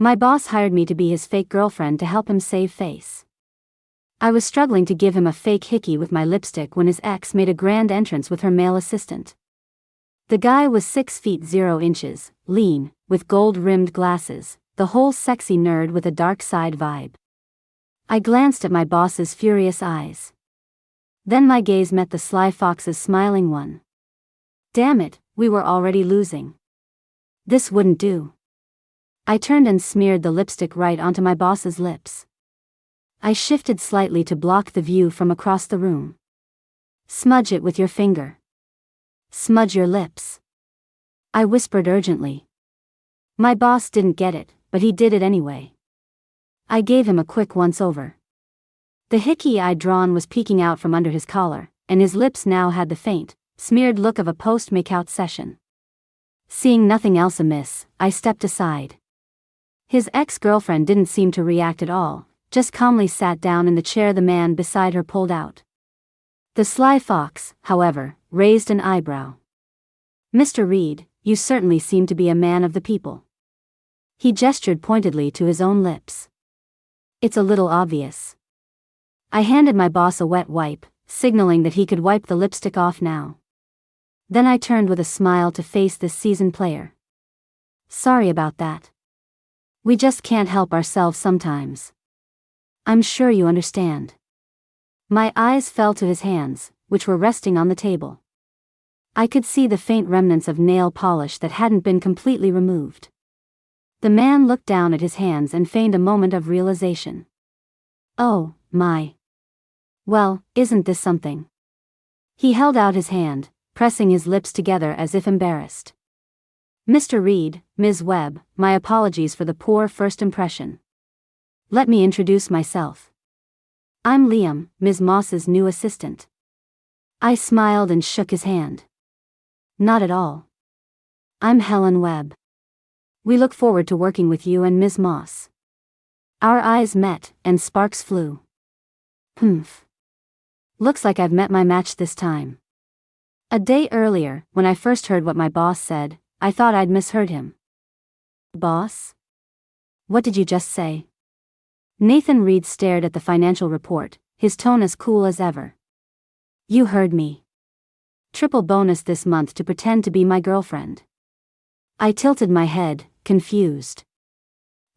My boss hired me to be his fake girlfriend to help him save face. I was struggling to give him a fake hickey with my lipstick when his ex made a grand entrance with her male assistant. The guy was 6 feet 0 inches, lean, with gold-rimmed glasses, the whole sexy nerd with a dark side vibe. I glanced at my boss's furious eyes. Then my gaze met the sly fox's smiling one. Damn it, we were already losing. This wouldn't do. I turned and smeared the lipstick right onto my boss's lips. I shifted slightly to block the view from across the room. Smudge it with your finger. Smudge your lips. I whispered urgently. My boss didn't get it, but he did it anyway. I gave him a quick once-over. The hickey I'd drawn was peeking out from under his collar, and his lips now had the faint, smeared look of a post-makeout session. Seeing nothing else amiss, I stepped aside. His ex-girlfriend didn't seem to react at all, just calmly sat down in the chair the man beside her pulled out. The sly fox, however, raised an eyebrow. Mr. Reed, you certainly seem to be a man of the people. He gestured pointedly to his own lips. It's a little obvious. I handed my boss a wet wipe, signaling that he could wipe the lipstick off now. Then I turned with a smile to face this seasoned player. Sorry about that. We just can't help ourselves sometimes. I'm sure you understand. My eyes fell to his hands, which were resting on the table. I could see the faint remnants of nail polish that hadn't been completely removed. The man looked down at his hands and feigned a moment of realization. Oh, my. Well, isn't this something? He held out his hand, pressing his lips together as if embarrassed. Mr. Reed, Ms. Webb, my apologies for the poor first impression. Let me introduce myself. I'm Liam, Ms. Moss's new assistant. I smiled and shook his hand. Not at all. I'm Helen Webb. We look forward to working with you and Ms. Moss. Our eyes met, and sparks flew. Humph. Looks like I've met my match this time. A day earlier, when I first heard what my boss said, I thought I'd misheard him. Boss? What did you just say? Nathan Reed stared at the financial report, his tone as cool as ever. You heard me. Triple bonus this month to pretend to be my girlfriend. I tilted my head, confused.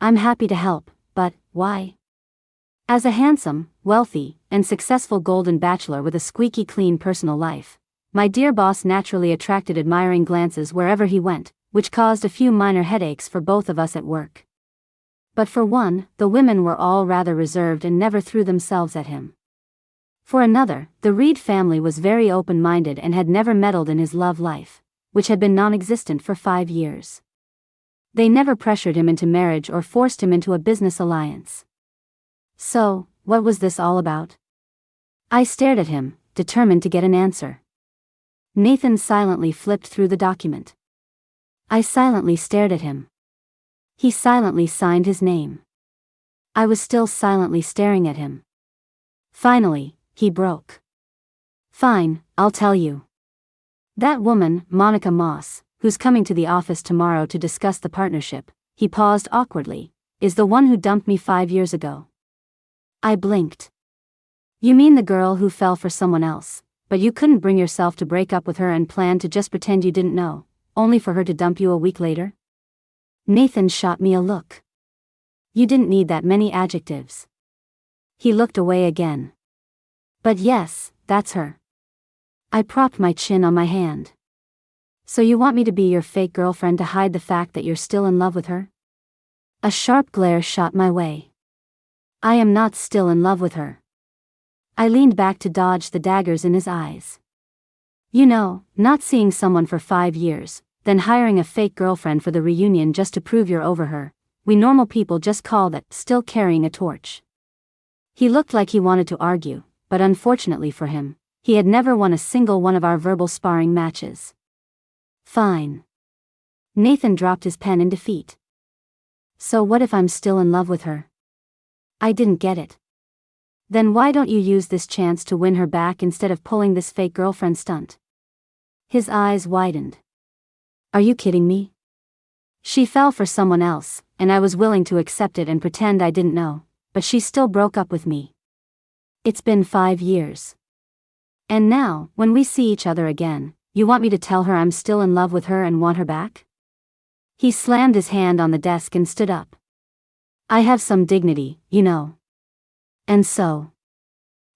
I'm happy to help, but why? As a handsome, wealthy, and successful golden bachelor with a squeaky clean personal life, my dear boss naturally attracted admiring glances wherever he went, which caused a few minor headaches for both of us at work. But for one, the women were all rather reserved and never threw themselves at him. For another, the Reed family was very open-minded and had never meddled in his love life, which had been non-existent for 5 years. They never pressured him into marriage or forced him into a business alliance. So, what was this all about? I stared at him, determined to get an answer. Nathan silently flipped through the document. I silently stared at him. He silently signed his name. I was still silently staring at him. Finally, he broke. Fine, I'll tell you. That woman, Monica Moss, who's coming to the office tomorrow to discuss the partnership, he paused awkwardly, is the one who dumped me 5 years ago. I blinked. You mean the girl who fell for someone else, but you couldn't bring yourself to break up with her and plan to just pretend you didn't know, only for her to dump you a week later? Nathan shot me a look. You didn't need that many adjectives. He looked away again. But yes, that's her. I propped my chin on my hand. So you want me to be your fake girlfriend to hide the fact that you're still in love with her? A sharp glare shot my way. I am not still in love with her. I leaned back to dodge the daggers in his eyes. You know, not seeing someone for 5 years, then hiring a fake girlfriend for the reunion just to prove you're over her, we normal people just call that still carrying a torch. He looked like he wanted to argue, but unfortunately for him, he had never won a single one of our verbal sparring matches. Fine. Nathan dropped his pen in defeat. So what if I'm still in love with her? I didn't get it. Then why don't you use this chance to win her back instead of pulling this fake girlfriend stunt? His eyes widened. Are you kidding me? She fell for someone else, and I was willing to accept it and pretend I didn't know, but she still broke up with me. It's been 5 years. And now, when we see each other again, you want me to tell her I'm still in love with her and want her back? He slammed his hand on the desk and stood up. I have some dignity, you know. And so,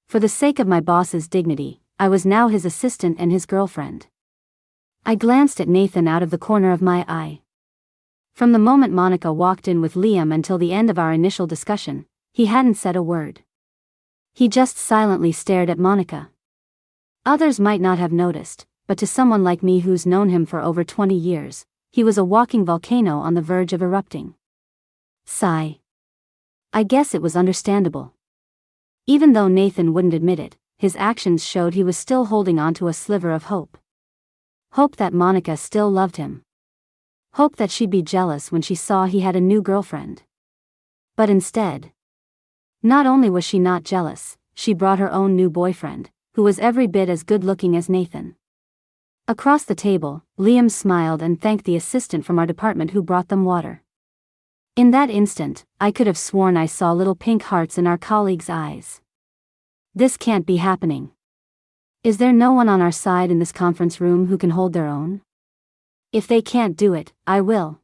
for the sake of my boss's dignity, I was now his assistant and his girlfriend. I glanced at Nathan out of the corner of my eye. From the moment Monica walked in with Liam until the end of our initial discussion, he hadn't said a word. He just silently stared at Monica. Others might not have noticed, but to someone like me who's known him for over 20 years, he was a walking volcano on the verge of erupting. Sigh. I guess it was understandable. Even though Nathan wouldn't admit it, his actions showed he was still holding on to a sliver of hope. Hope that Monica still loved him. Hope that she'd be jealous when she saw he had a new girlfriend. But instead, not only was she not jealous, she brought her own new boyfriend, who was every bit as good-looking as Nathan. Across the table, Liam smiled and thanked the assistant from our department who brought them water. In that instant, I could have sworn I saw little pink hearts in our colleagues' eyes. This can't be happening. Is there no one on our side in this conference room who can hold their own? If they can't do it, I will.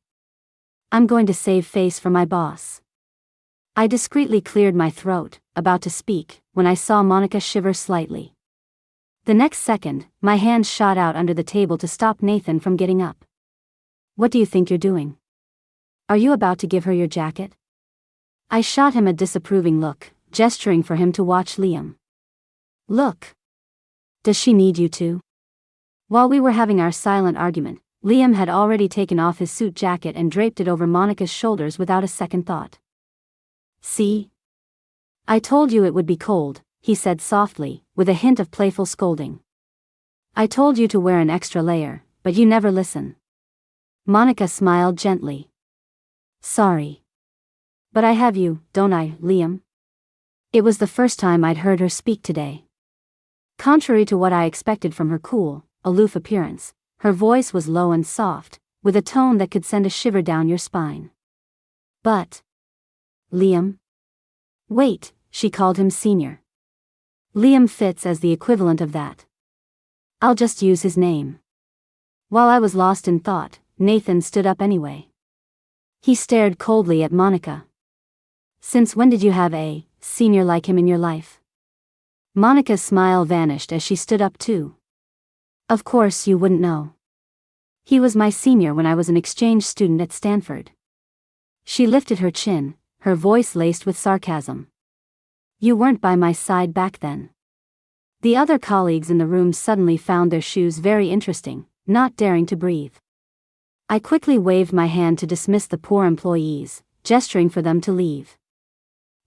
I'm going to save face for my boss. I discreetly cleared my throat, about to speak, when I saw Monica shiver slightly. The next second, my hand shot out under the table to stop Nathan from getting up. What do you think you're doing? Are you about to give her your jacket? I shot him a disapproving look, gesturing for him to watch Liam. Look. Does she need you to? While we were having our silent argument, Liam had already taken off his suit jacket and draped it over Monica's shoulders without a second thought. See? I told you it would be cold, he said softly, with a hint of playful scolding. I told you to wear an extra layer, but you never listen. Monica smiled gently. Sorry. But I have you, don't I, Liam? It was the first time I'd heard her speak today. Contrary to what I expected from her cool, aloof appearance, her voice was low and soft, with a tone that could send a shiver down your spine. But, Liam? Wait, she called him senior. Liam fits as the equivalent of that. I'll just use his name. While I was lost in thought, Nathan stood up anyway. He stared coldly at Monica. Since when did you have a senior like him in your life? Monica's smile vanished as she stood up too. Of course you wouldn't know. He was my senior when I was an exchange student at Stanford. She lifted her chin, her voice laced with sarcasm. You weren't by my side back then. The other colleagues in the room suddenly found their shoes very interesting, not daring to breathe. I quickly waved my hand to dismiss the poor employees, gesturing for them to leave.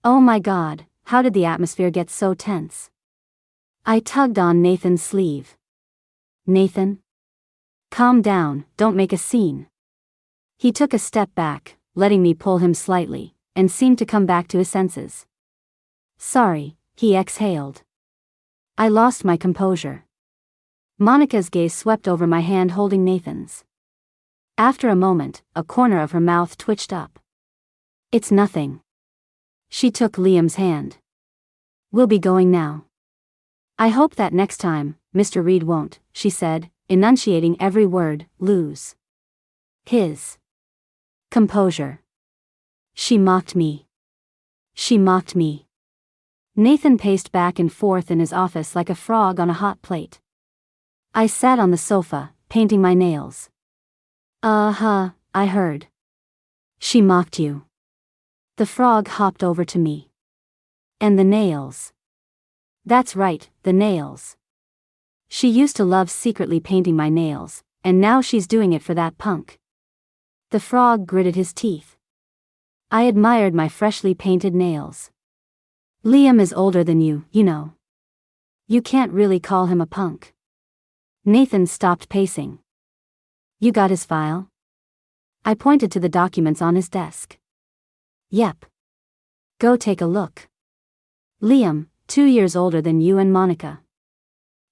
Oh my God, how did the atmosphere get so tense? I tugged on Nathan's sleeve. Nathan? Calm down, don't make a scene. He took a step back, letting me pull him slightly, and seemed to come back to his senses. Sorry, he exhaled. I lost my composure. Monica's gaze swept over my hand holding Nathan's. After a moment, a corner of her mouth twitched up. It's nothing. She took Liam's hand. We'll be going now. I hope that next time, Mr. Reed won't, she said, enunciating every word, lose his composure. She mocked me. She mocked me. Nathan paced back and forth in his office like a frog on a hot plate. I sat on the sofa, painting my nails. I heard. She mocked you. The frog hopped over to me. And the nails. That's right, the nails. She used to love secretly painting my nails, and now she's doing it for that punk. The frog gritted his teeth. I admired my freshly painted nails. Liam is older than you know. You can't really call him a punk. Nathan stopped pacing. You got his file? I pointed to the documents on his desk. Yep. Go take a look. Liam, 2 years older than you and Monica.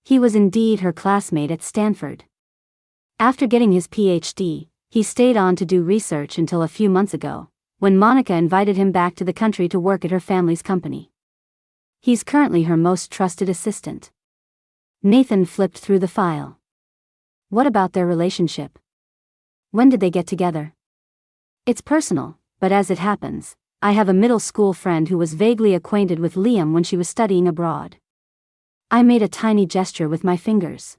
He was indeed her classmate at Stanford. After getting his PhD, He stayed on to do research until a few months ago, when Monica invited him back to the country to work at her family's company. He's currently her most trusted assistant. Nathan flipped through the file. What about their relationship? When did they get together? It's personal, but as it happens, I have a middle school friend who was vaguely acquainted with Liam when she was studying abroad. I made a tiny gesture with my fingers.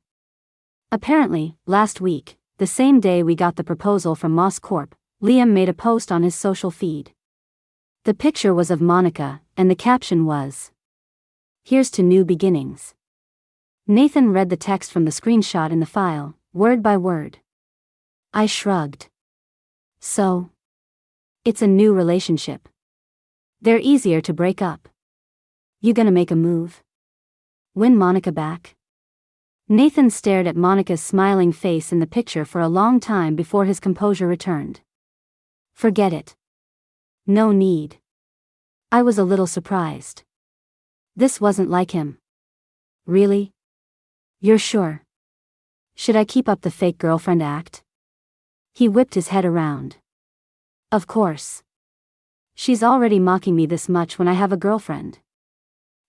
Apparently, last week, the same day we got the proposal from Moss Corp, Liam made a post on his social feed. The picture was of Monica, and the caption was, "Here's to new beginnings." Nathan read the text from the screenshot in the file, word by word. I shrugged. So? It's a new relationship. They're easier to break up. You gonna make a move? Win Monica back? Nathan stared at Monica's smiling face in the picture for a long time before his composure returned. Forget it. No need. I was a little surprised. This wasn't like him. Really? You're sure? Should I keep up the fake girlfriend act? He whipped his head around. Of course. She's already mocking me this much when I have a girlfriend.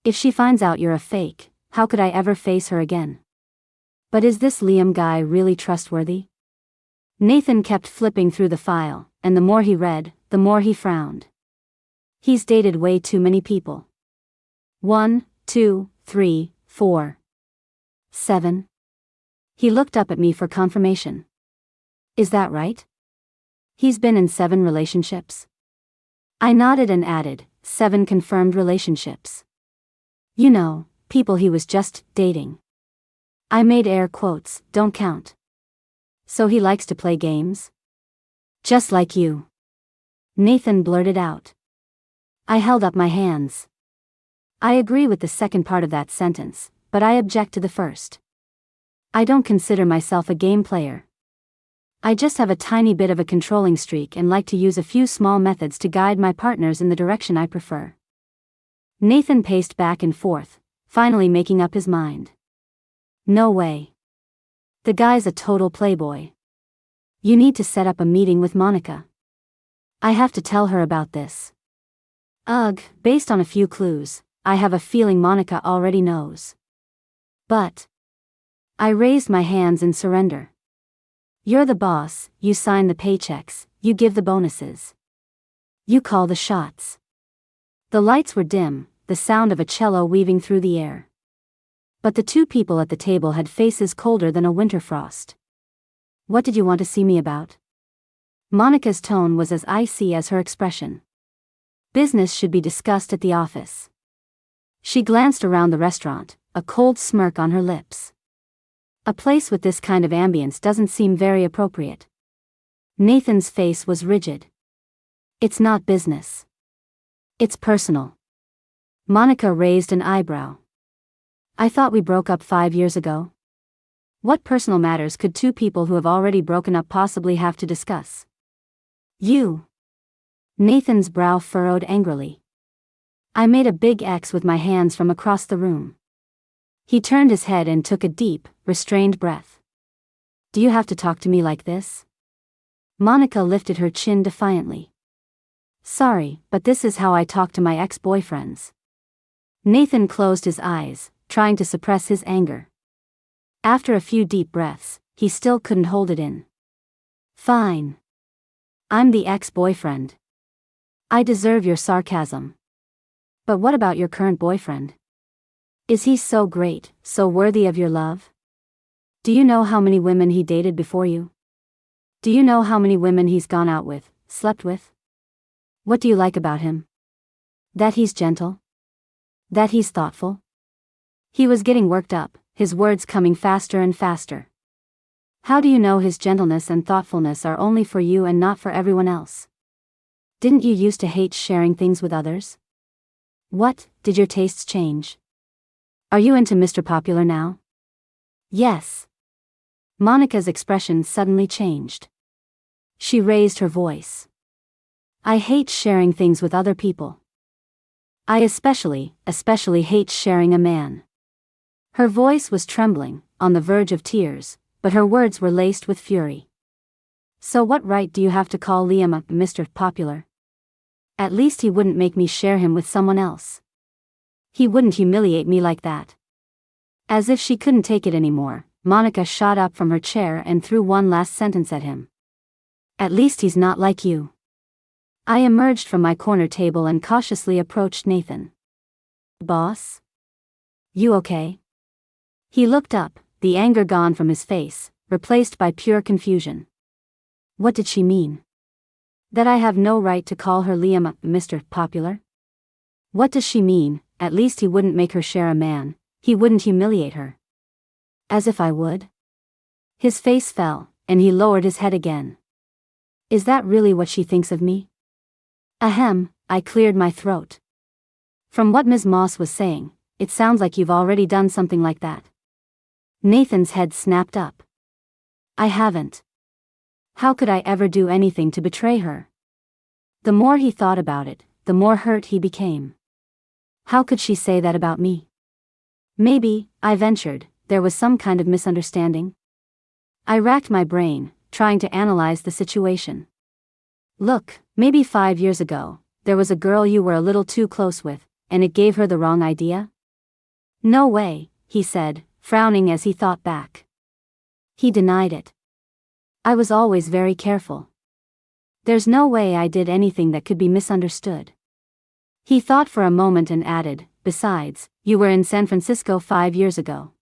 If she finds out you're a fake, how could I ever face her again? But is this Liam guy really trustworthy? Nathan kept flipping through the file, and the more he read, the more he frowned. He's dated way too many people. 1, 2, 3, 4, 7. He looked up at me for confirmation. Is that right? He's been in 7 relationships? I nodded and added, 7 confirmed relationships. You know, people he was just dating. I made air quotes, don't count. So he likes to play games? Just like you. Nathan blurted out. I held up my hands. I agree with the second part of that sentence, but I object to the first. I don't consider myself a game player. I just have a tiny bit of a controlling streak and like to use a few small methods to guide my partners in the direction I prefer. Nathan paced back and forth, finally making up his mind. No way. The guy's a total playboy. You need to set up a meeting with Monica. I have to tell her about this. Ugh, based on a few clues, I have a feeling Monica already knows. But. I raised my hands in surrender. You're the boss, you sign the paychecks, you give the bonuses. You call the shots. The lights were dim, the sound of a cello weaving through the air. But the 2 people at the table had faces colder than a winter frost. What did you want to see me about? Monica's tone was as icy as her expression. Business should be discussed at the office. She glanced around the restaurant, a cold smirk on her lips. A place with this kind of ambience doesn't seem very appropriate. Nathan's face was rigid. It's not business. It's personal. Monica raised an eyebrow. I thought we broke up 5 years ago. What personal matters could 2 people who have already broken up possibly have to discuss? You. Nathan's brow furrowed angrily. I made a big X with my hands from across the room. He turned his head and took a deep, restrained breath. Do you have to talk to me like this? Monica lifted her chin defiantly. Sorry, but this is how I talk to my ex-boyfriends. Nathan closed his eyes, trying to suppress his anger. After a few deep breaths, he still couldn't hold it in. Fine. I'm the ex-boyfriend. I deserve your sarcasm. But what about your current boyfriend? Is he so great, so worthy of your love? Do you know how many women he dated before you? Do you know how many women he's gone out with, slept with? What do you like about him? That he's gentle? That he's thoughtful? He was getting worked up, his words coming faster and faster. How do you know his gentleness and thoughtfulness are only for you and not for everyone else? Didn't you used to hate sharing things with others? What, did your tastes change? Are you into Mr. Popular now? Yes. Monica's expression suddenly changed. She raised her voice. I hate sharing things with other people. I especially hate sharing a man. Her voice was trembling, on the verge of tears, but her words were laced with fury. So what right do you have to call Liam up Mr. Popular? At least he wouldn't make me share him with someone else. He wouldn't humiliate me like that. As if she couldn't take it anymore, Monica shot up from her chair and threw one last sentence at him. At least he's not like you. I emerged from my corner table and cautiously approached Nathan. Boss? You okay? He looked up, the anger gone from his face, replaced by pure confusion. What did she mean? That I have no right to call her Liam Mr. Popular? What does she mean? At least he wouldn't make her share a man, he wouldn't humiliate her. As if I would? His face fell, and he lowered his head again. Is that really what she thinks of me? Ahem, I cleared my throat. From what Ms. Moss was saying, it sounds like you've already done something like that. Nathan's head snapped up. I haven't. How could I ever do anything to betray her? The more he thought about it, the more hurt he became. How could she say that about me? Maybe, I ventured, there was some kind of misunderstanding. I racked my brain, trying to analyze the situation. Look, maybe 5 years ago, there was a girl you were a little too close with, and it gave her the wrong idea? No way, he said, frowning as he thought back. He denied it. I was always very careful. There's no way I did anything that could be misunderstood. He thought for a moment and added, besides, you were in San Francisco 5 years ago.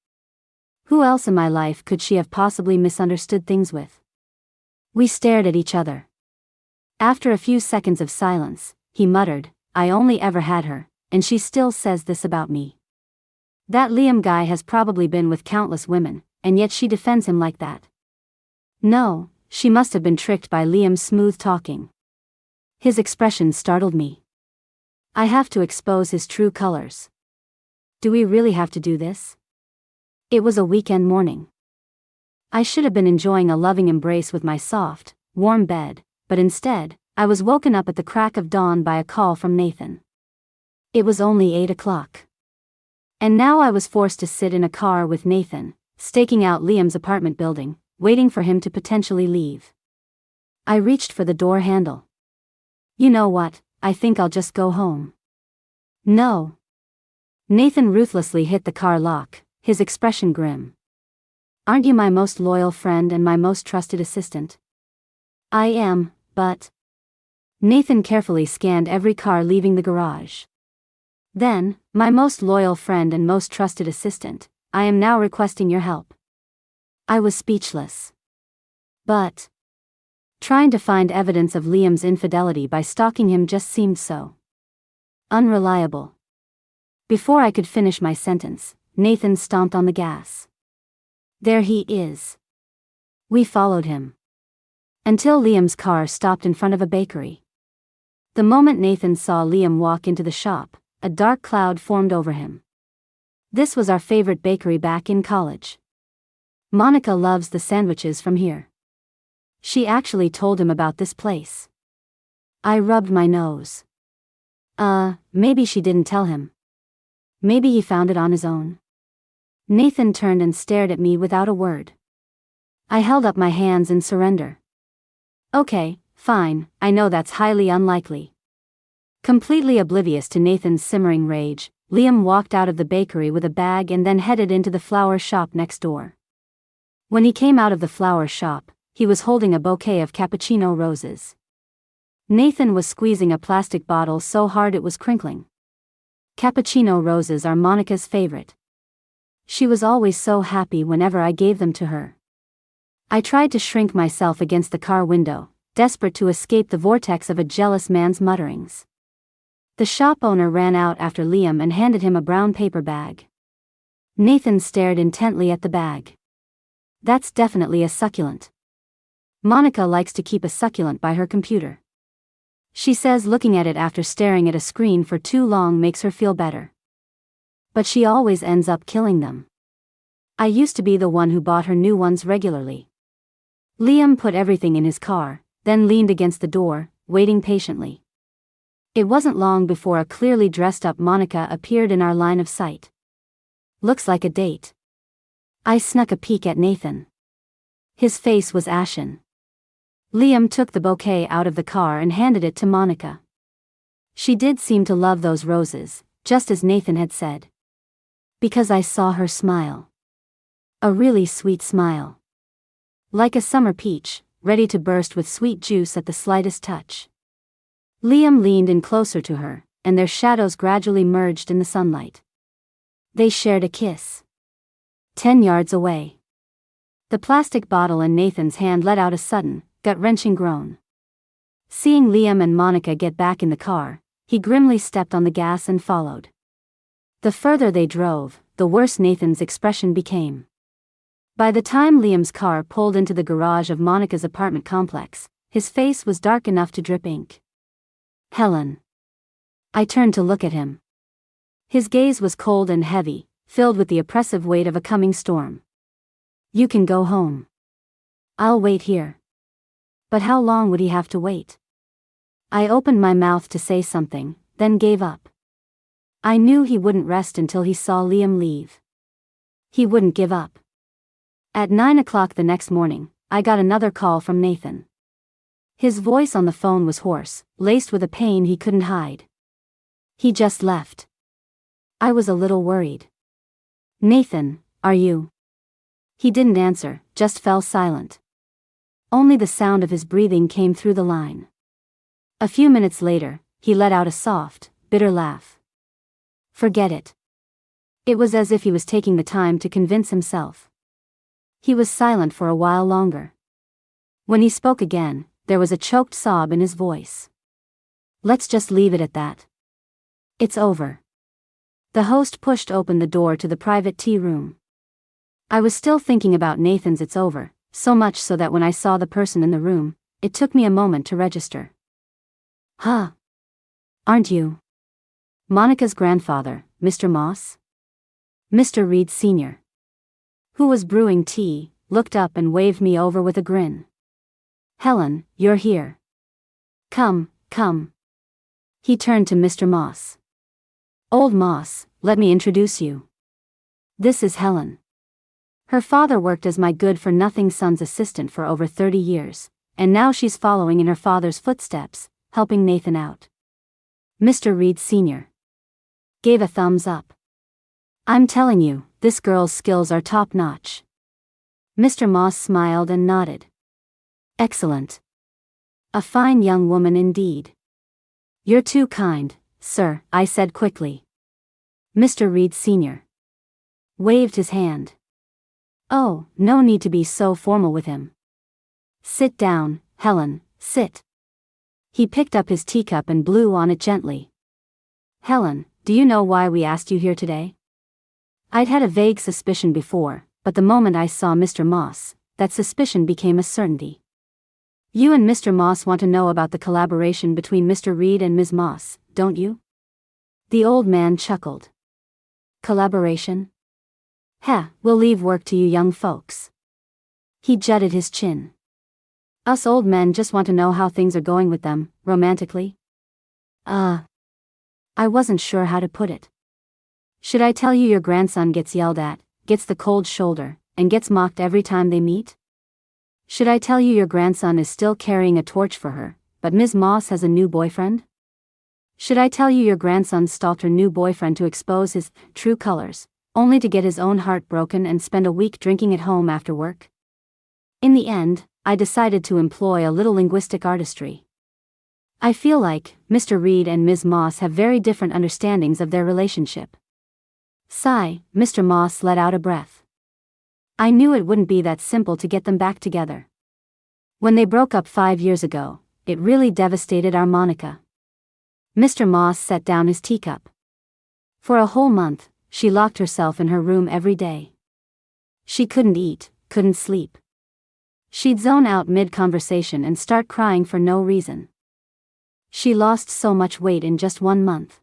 Who else in my life could she have possibly misunderstood things with? We stared at each other. After a few seconds of silence, he muttered, I only ever had her, and she still says this about me. That Liam guy has probably been with countless women, and yet she defends him like that. No, she must have been tricked by Liam's smooth talking. His expression startled me. I have to expose his true colors. Do we really have to do this? It was a weekend morning. I should have been enjoying a loving embrace with my soft, warm bed, but instead, I was woken up at the crack of dawn by a call from Nathan. It was only 8 o'clock. And now I was forced to sit in a car with Nathan, staking out Liam's apartment building, waiting for him to potentially leave. I reached for the door handle. You know what, I think I'll just go home. No. Nathan ruthlessly hit the car lock, his expression grim. Aren't you my most loyal friend and my most trusted assistant? I am, but... Nathan carefully scanned every car leaving the garage. Then, my most loyal friend and most trusted assistant, I am now requesting your help. I was speechless. But... trying to find evidence of Liam's infidelity by stalking him just seemed so unreliable. Before I could finish my sentence, Nathan stomped on the gas. There he is. We followed him. Until Liam's car stopped in front of a bakery. The moment Nathan saw Liam walk into the shop, a dark cloud formed over him. This was our favorite bakery back in college. Monica loves the sandwiches from here. She actually told him about this place. I rubbed my nose. Maybe she didn't tell him. Maybe he found it on his own. Nathan turned and stared at me without a word. I held up my hands in surrender. Okay, fine, I know that's highly unlikely. Completely oblivious to Nathan's simmering rage, Liam walked out of the bakery with a bag and then headed into the flower shop next door. When he came out of the flower shop, he was holding a bouquet of cappuccino roses. Nathan was squeezing a plastic bottle so hard it was crinkling. Cappuccino roses are Monica's favorite. She was always so happy whenever I gave them to her. I tried to shrink myself against the car window, desperate to escape the vortex of a jealous man's mutterings. The shop owner ran out after Liam and handed him a brown paper bag. Nathan stared intently at the bag. That's definitely a succulent. Monica likes to keep a succulent by her computer. She says looking at it after staring at a screen for too long makes her feel better. But she always ends up killing them. I used to be the one who bought her new ones regularly. Liam put everything in his car, then leaned against the door, waiting patiently. It wasn't long before a clearly dressed up Monica appeared in our line of sight. Looks like a date. I snuck a peek at Nathan. His face was ashen. Liam took the bouquet out of the car and handed it to Monica. She did seem to love those roses, just as Nathan had said. Because I saw her smile. A really sweet smile. Like a summer peach, ready to burst with sweet juice at the slightest touch. Liam leaned in closer to her, and their shadows gradually merged in the sunlight. They shared a kiss. 10 yards away. The plastic bottle in Nathan's hand let out a sudden, gut-wrenching groan. Seeing Liam and Monica get back in the car, he grimly stepped on the gas and followed. The further they drove, the worse Nathan's expression became. By the time Liam's car pulled into the garage of Monica's apartment complex, his face was dark enough to drip ink. Helen. I turned to look at him. His gaze was cold and heavy, filled with the oppressive weight of a coming storm. You can go home. I'll wait here. But how long would he have to wait? I opened my mouth to say something, then gave up. I knew he wouldn't rest until he saw Liam leave. He wouldn't give up. At 9 o'clock the next morning, I got another call from Nathan. His voice on the phone was hoarse, laced with a pain he couldn't hide. He just left. I was a little worried. Nathan, are you? He didn't answer, just fell silent. Only the sound of his breathing came through the line. A few minutes later, he let out a soft, bitter laugh. Forget it. It was as if he was taking the time to convince himself. He was silent for a while longer. When he spoke again, there was a choked sob in his voice. Let's just leave it at that. It's over. The host pushed open the door to the private tea room. I was still thinking about Nathan's "it's over," so much so that when I saw the person in the room, it took me a moment to register. Huh? Aren't you? Monica's grandfather, Mr. Moss? Mr. Reed Sr., who was brewing tea, looked up and waved me over with a grin. Helen, you're here. Come, come. He turned to Mr. Moss. Old Moss, let me introduce you. This is Helen. Her father worked as my good-for-nothing son's assistant for over 30 years, and now she's following in her father's footsteps, helping Nathan out. Mr. Reed Sr. gave a thumbs up. I'm telling you, this girl's skills are top-notch. Mr. Moss smiled and nodded. Excellent. A fine young woman indeed. You're too kind, sir, I said quickly. Mr. Reed Sr. waved his hand. Oh, no need to be so formal with him. Sit down, Helen, sit. He picked up his teacup and blew on it gently. Helen, do you know why we asked you here today? I'd had a vague suspicion before, but the moment I saw Mr. Moss, that suspicion became a certainty. You and Mr. Moss want to know about the collaboration between Mr. Reed and Ms. Moss, don't you? The old man chuckled. Collaboration? Heh, we'll leave work to you young folks. He jutted his chin. Us old men just want to know how things are going with them, romantically. I wasn't sure how to put it. Should I tell you your grandson gets yelled at, gets the cold shoulder, and gets mocked every time they meet? Should I tell you your grandson is still carrying a torch for her, but Ms. Moss has a new boyfriend? Should I tell you your grandson stalked her new boyfriend to expose his true colors, only to get his own heart broken and spend a week drinking at home after work? In the end, I decided to employ a little linguistic artistry. I feel like Mr. Reed and Ms. Moss have very different understandings of their relationship. Sigh, Mr. Moss let out a breath. I knew it wouldn't be that simple to get them back together. When they broke up 5 years ago, it really devastated our Monica. Mr. Moss set down his teacup. For a whole month, she locked herself in her room every day. She couldn't eat, couldn't sleep. She'd zone out mid-conversation and start crying for no reason. She lost so much weight in just 1 month.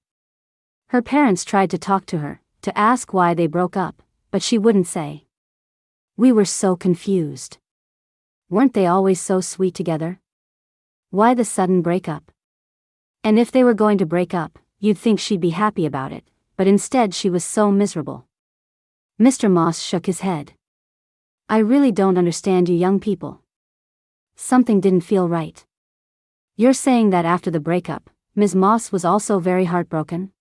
Her parents tried to talk to her, to ask why they broke up, but she wouldn't say. We were so confused. Weren't they always so sweet together? Why the sudden breakup? And if they were going to break up, you'd think she'd be happy about it, but instead she was so miserable. Mr. Moss shook his head. I really don't understand you young people. Something didn't feel right. You're saying that after the breakup, Ms. Moss was also very heartbroken?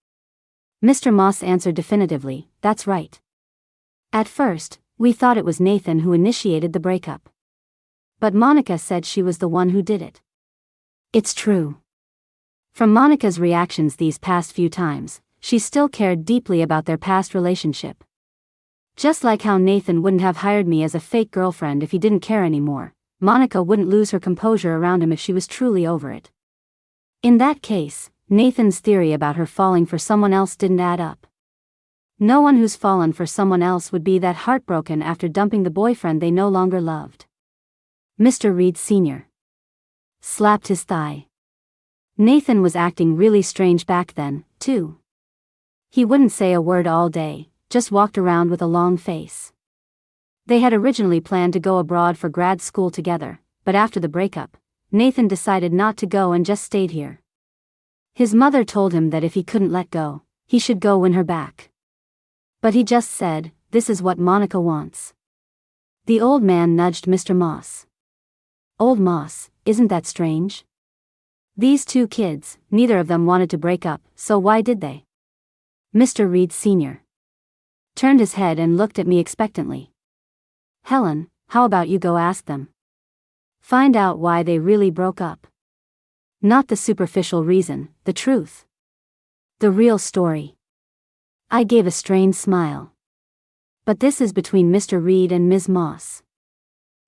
Mr. Moss answered definitively, that's right. At first, we thought it was Nathan who initiated the breakup. But Monica said she was the one who did it. It's true. From Monica's reactions these past few times, she still cared deeply about their past relationship. Just like how Nathan wouldn't have hired me as a fake girlfriend if he didn't care anymore, Monica wouldn't lose her composure around him if she was truly over it. In that case, Nathan's theory about her falling for someone else didn't add up. No one who's fallen for someone else would be that heartbroken after dumping the boyfriend they no longer loved. Mr. Reed Sr. slapped his thigh. Nathan was acting really strange back then, too. He wouldn't say a word all day, just walked around with a long face. They had originally planned to go abroad for grad school together, but after the breakup, Nathan decided not to go and just stayed here. His mother told him that if he couldn't let go, he should go win her back. But he just said, "This is what Monica wants." The old man nudged Mr. Moss. "Old Moss, isn't that strange? These two kids, neither of them wanted to break up, so why did they?" Mr. Reed Sr. turned his head and looked at me expectantly. "Helen, how about you go ask them? Find out why they really broke up. Not the superficial reason, the truth. The real story." I gave a strained smile. But this is between Mr. Reed and Ms. Moss.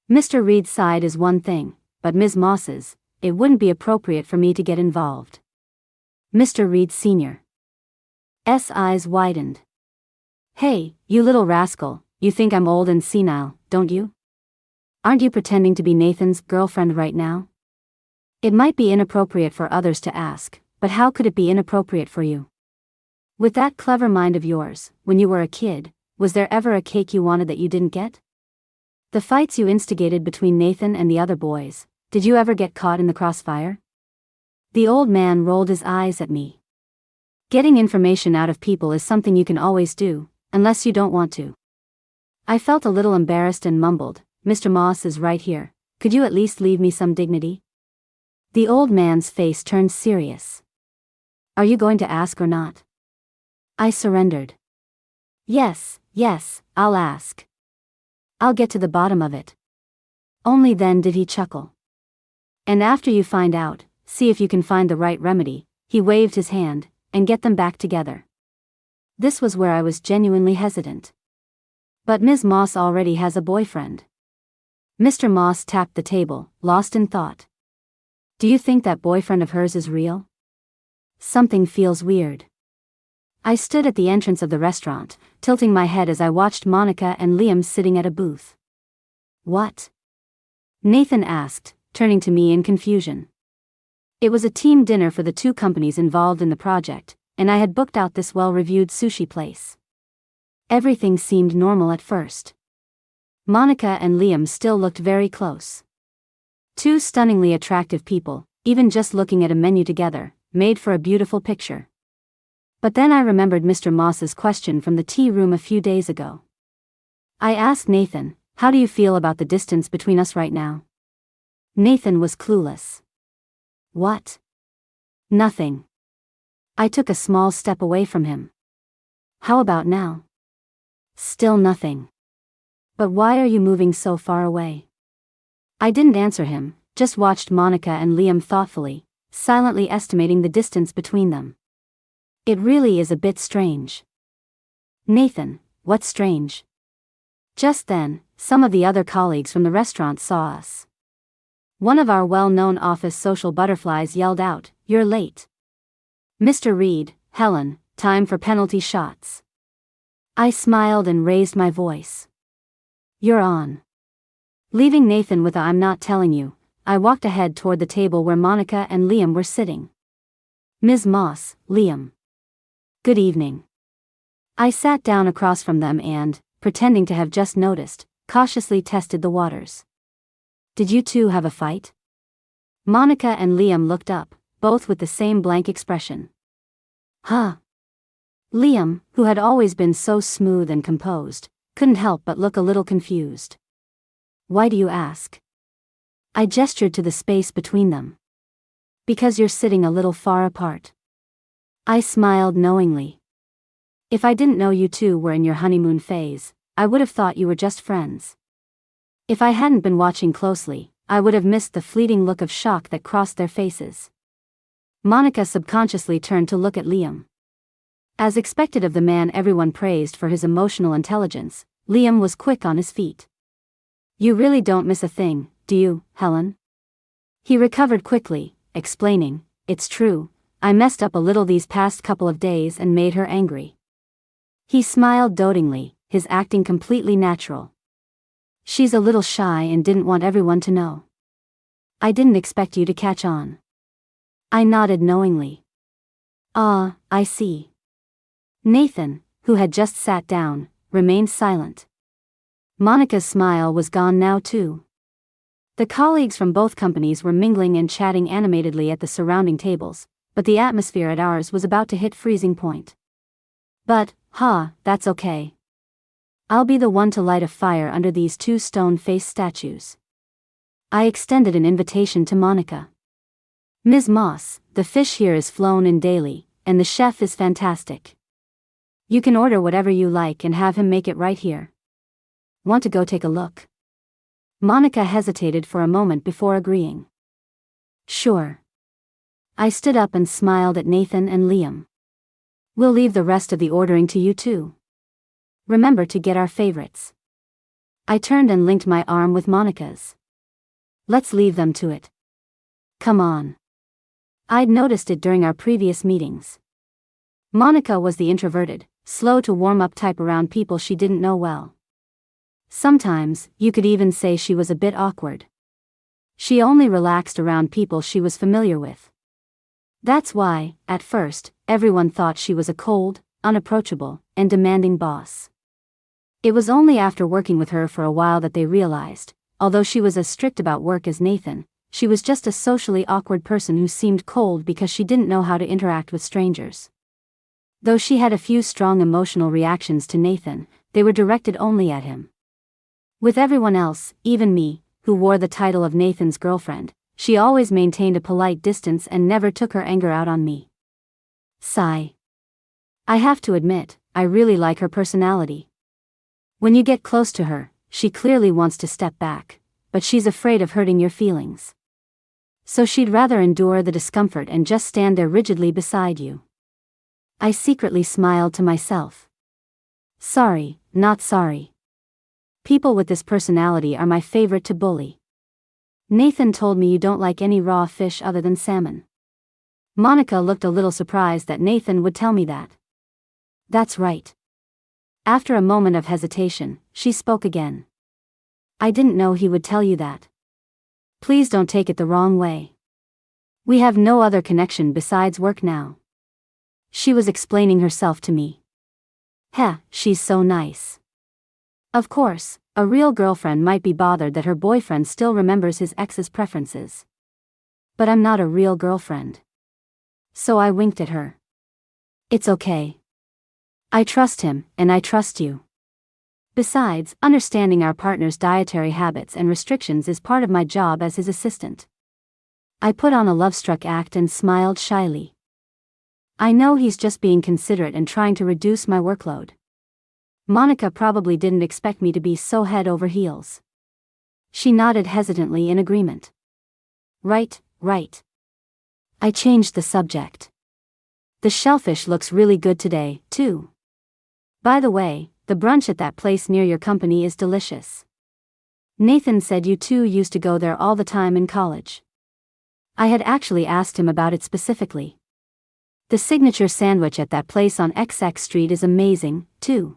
Mr. Reed's side is one thing, but Ms. Moss's, it wouldn't be appropriate for me to get involved. Mr. Reed Sr.'s eyes widened. "Hey, you little rascal, you think I'm old and senile, don't you? Aren't you pretending to be Nathan's girlfriend right now? It might be inappropriate for others to ask, but how could it be inappropriate for you? With that clever mind of yours, when you were a kid, was there ever a cake you wanted that you didn't get? The fights you instigated between Nathan and the other boys, did you ever get caught in the crossfire?" The old man rolled his eyes at me. "Getting information out of people is something you can always do, unless you don't want to." I felt a little embarrassed and mumbled, "Mr. Moss is right here, could you at least leave me some dignity?" The old man's face turned serious. "Are you going to ask or not?" I surrendered. Yes, I'll ask. I'll get to the bottom of it." Only then did he chuckle. "And after you find out, see if you can find the right remedy," he waved his hand, "and get them back together." This was where I was genuinely hesitant. "But Ms. Moss already has a boyfriend." Mr. Moss tapped the table, lost in thought. "Do you think that boyfriend of hers is real? Something feels weird." I stood at the entrance of the restaurant, tilting my head as I watched Monica and Liam sitting at a booth. "What?" Nathan asked, turning to me in confusion. It was a team dinner for the two companies involved in the project, and I had booked out this well-reviewed sushi place. Everything seemed normal at first. Monica and Liam still looked very close. Two stunningly attractive people, even just looking at a menu together, made for a beautiful picture. But then I remembered Mr. Moss's question from the tea room a few days ago. I asked Nathan, "How do you feel about the distance between us right now?" Nathan was clueless. "What?" "Nothing." I took a small step away from him. "How about now?" Still nothing. "But why are you moving so far away?" I didn't answer him, just watched Monica and Liam thoughtfully, silently estimating the distance between them. It really is a bit strange. "Nathan, what's strange?" Just then, some of the other colleagues from the restaurant saw us. One of our well-known office social butterflies yelled out, "You're late." "Mr. Reed, Helen, time for penalty shots." I smiled and raised my voice. "You're on." Leaving Nathan with a "I'm not telling you," I walked ahead toward the table where Monica and Liam were sitting. "Ms. Moss, Liam. Good evening." I sat down across from them and, pretending to have just noticed, cautiously tested the waters. "Did you two have a fight?" Monica and Liam looked up, both with the same blank expression. "Huh?" Liam, who had always been so smooth and composed, couldn't help but look a little confused. "Why do you ask?" I gestured to the space between them. Because you're sitting a little far apart. I smiled knowingly. If I didn't know you two were in your honeymoon phase, I would have thought you were just friends. If I hadn't been watching closely, I would have missed the fleeting look of shock that crossed their faces. Monica subconsciously turned to look at Liam. As expected of the man everyone praised for his emotional intelligence, Liam was quick on his feet. You really don't miss a thing, do you, Helen? He recovered quickly, explaining, it's true, I messed up a little these past couple of days and made her angry. He smiled dotingly, his acting completely natural. She's a little shy and didn't want everyone to know. I didn't expect you to catch on. I nodded knowingly. Ah, I see. Nathan, who had just sat down, remained silent. Monica's smile was gone now too. The colleagues from both companies were mingling and chatting animatedly at the surrounding tables, but the atmosphere at ours was about to hit freezing point. But, that's okay. I'll be the one to light a fire under these two stone-faced statues. I extended an invitation to Monica. Ms. Moss, the fish here is flown in daily, and the chef is fantastic. You can order whatever you like and have him make it right here. Want to go take a look? Monica hesitated for a moment before agreeing. Sure. I stood up and smiled at Nathan and Liam. We'll leave the rest of the ordering to you two. Remember to get our favorites. I turned and linked my arm with Monica's. Let's leave them to it. Come on. I'd noticed it during our previous meetings. Monica was the introverted, slow to warm up type around people she didn't know well. Sometimes, you could even say she was a bit awkward. She only relaxed around people she was familiar with. That's why, at first, everyone thought she was a cold, unapproachable, and demanding boss. It was only after working with her for a while that they realized, although she was as strict about work as Nathan, she was just a socially awkward person who seemed cold because she didn't know how to interact with strangers. Though she had a few strong emotional reactions to Nathan, they were directed only at him. With everyone else, even me, who wore the title of Nathan's girlfriend, she always maintained a polite distance and never took her anger out on me. Sigh. I have to admit, I really like her personality. When you get close to her, she clearly wants to step back, but she's afraid of hurting your feelings. So she'd rather endure the discomfort and just stand there rigidly beside you. I secretly smiled to myself. Sorry, not sorry. People with this personality are my favorite to bully. Nathan told me you don't like any raw fish other than salmon. Monica looked a little surprised that Nathan would tell me that. That's right. After a moment of hesitation, she spoke again. I didn't know he would tell you that. Please don't take it the wrong way. We have no other connection besides work now. She was explaining herself to me. She's so nice. Of course, a real girlfriend might be bothered that her boyfriend still remembers his ex's preferences. But I'm not a real girlfriend. So I winked at her. It's okay. I trust him, and I trust you. Besides, understanding our partner's dietary habits and restrictions is part of my job as his assistant. I put on a love-struck act and smiled shyly. I know he's just being considerate and trying to reduce my workload. Monica probably didn't expect me to be so head over heels. She nodded hesitantly in agreement. Right. I changed the subject. The shellfish looks really good today, too. By the way, the brunch at that place near your company is delicious. Nathan said you two used to go there all the time in college. I had actually asked him about it specifically. The signature sandwich at that place on XX Street is amazing, too.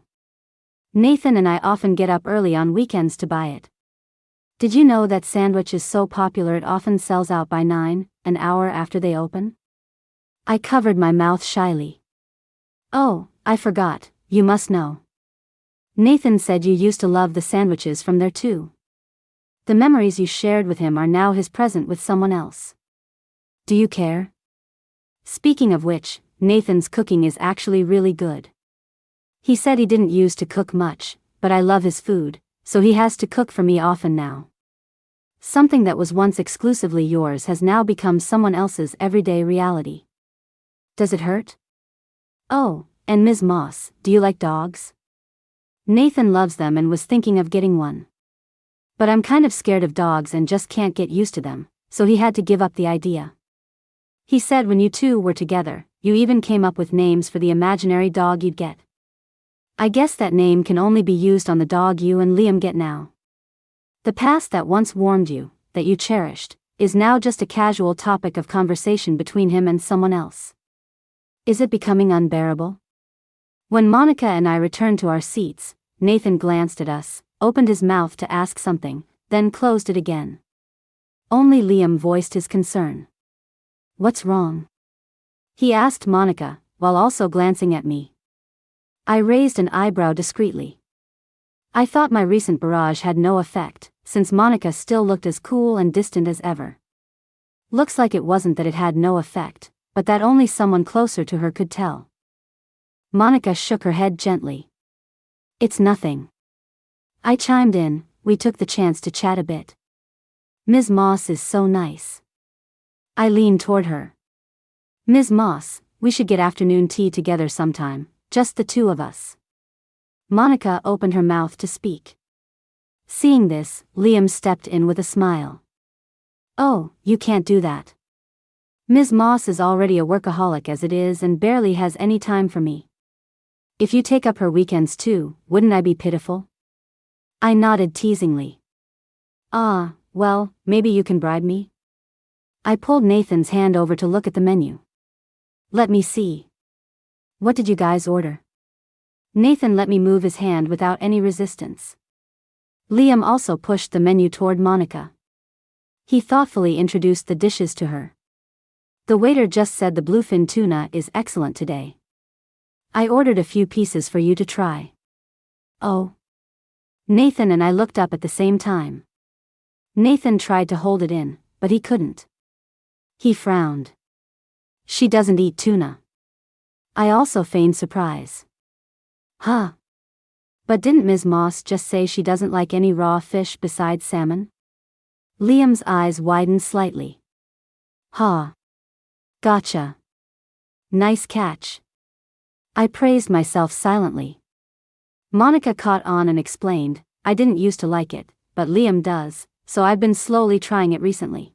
Nathan and I often get up early on weekends to buy it. Did you know that sandwich is so popular it often sells out by 9, an hour after they open? I covered my mouth shyly. Oh, I forgot, you must know. Nathan said you used to love the sandwiches from there too. The memories you shared with him are now his present with someone else. Do you care? Speaking of which, Nathan's cooking is actually really good. He said he didn't used to cook much, but I love his food, so he has to cook for me often now. Something that was once exclusively yours has now become someone else's everyday reality. Does it hurt? Oh, and Ms. Moss, do you like dogs? Nathan loves them and was thinking of getting one. But I'm kind of scared of dogs and just can't get used to them, so he had to give up the idea. He said when you two were together, you even came up with names for the imaginary dog you'd get. I guess that name can only be used on the dog you and Liam get now. The past that once warmed you, that you cherished, is now just a casual topic of conversation between him and someone else. Is it becoming unbearable? When Monica and I returned to our seats, Nathan glanced at us, opened his mouth to ask something, then closed it again. Only Liam voiced his concern. What's wrong? He asked Monica, while also glancing at me. I raised an eyebrow discreetly. I thought my recent barrage had no effect, since Monica still looked as cool and distant as ever. Looks like it wasn't that it had no effect, but that only someone closer to her could tell. Monica shook her head gently. It's nothing. I chimed in, we took the chance to chat a bit. Ms. Moss is so nice. I leaned toward her. Ms. Moss, we should get afternoon tea together sometime, just the two of us. Monica opened her mouth to speak. Seeing this, Liam stepped in with a smile. Oh, you can't do that. Ms. Moss is already a workaholic as it is and barely has any time for me. If you take up her weekends too, wouldn't I be pitiful? I nodded teasingly. Ah, well, maybe you can bribe me? I pulled Nathan's hand over to look at the menu. Let me see. What did you guys order? Nathan let me move his hand without any resistance. Liam also pushed the menu toward Monica. He thoughtfully introduced the dishes to her. The waiter just said the bluefin tuna is excellent today. I ordered a few pieces for you to try. Oh. Nathan and I looked up at the same time. Nathan tried to hold it in, but he couldn't. He frowned. She doesn't eat tuna. I also feigned surprise. Huh. But didn't Ms. Moss just say she doesn't like any raw fish besides salmon? Liam's eyes widened slightly. Ha. Gotcha. Nice catch. I praised myself silently. Monica caught on and explained, I didn't used to like it, but Liam does, so I've been slowly trying it recently.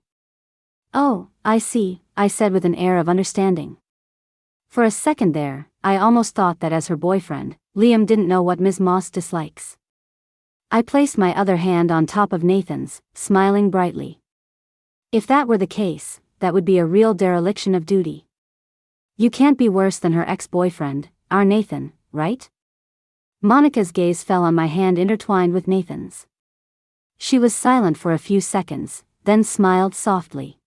Oh, I see, I said with an air of understanding. For a second there, I almost thought that as her boyfriend, Liam didn't know what Ms. Moss dislikes. I placed my other hand on top of Nathan's, smiling brightly. If that were the case, that would be a real dereliction of duty. You can't be worse than her ex-boyfriend, our Nathan, right? Monica's gaze fell on my hand intertwined with Nathan's. She was silent for a few seconds, then smiled softly.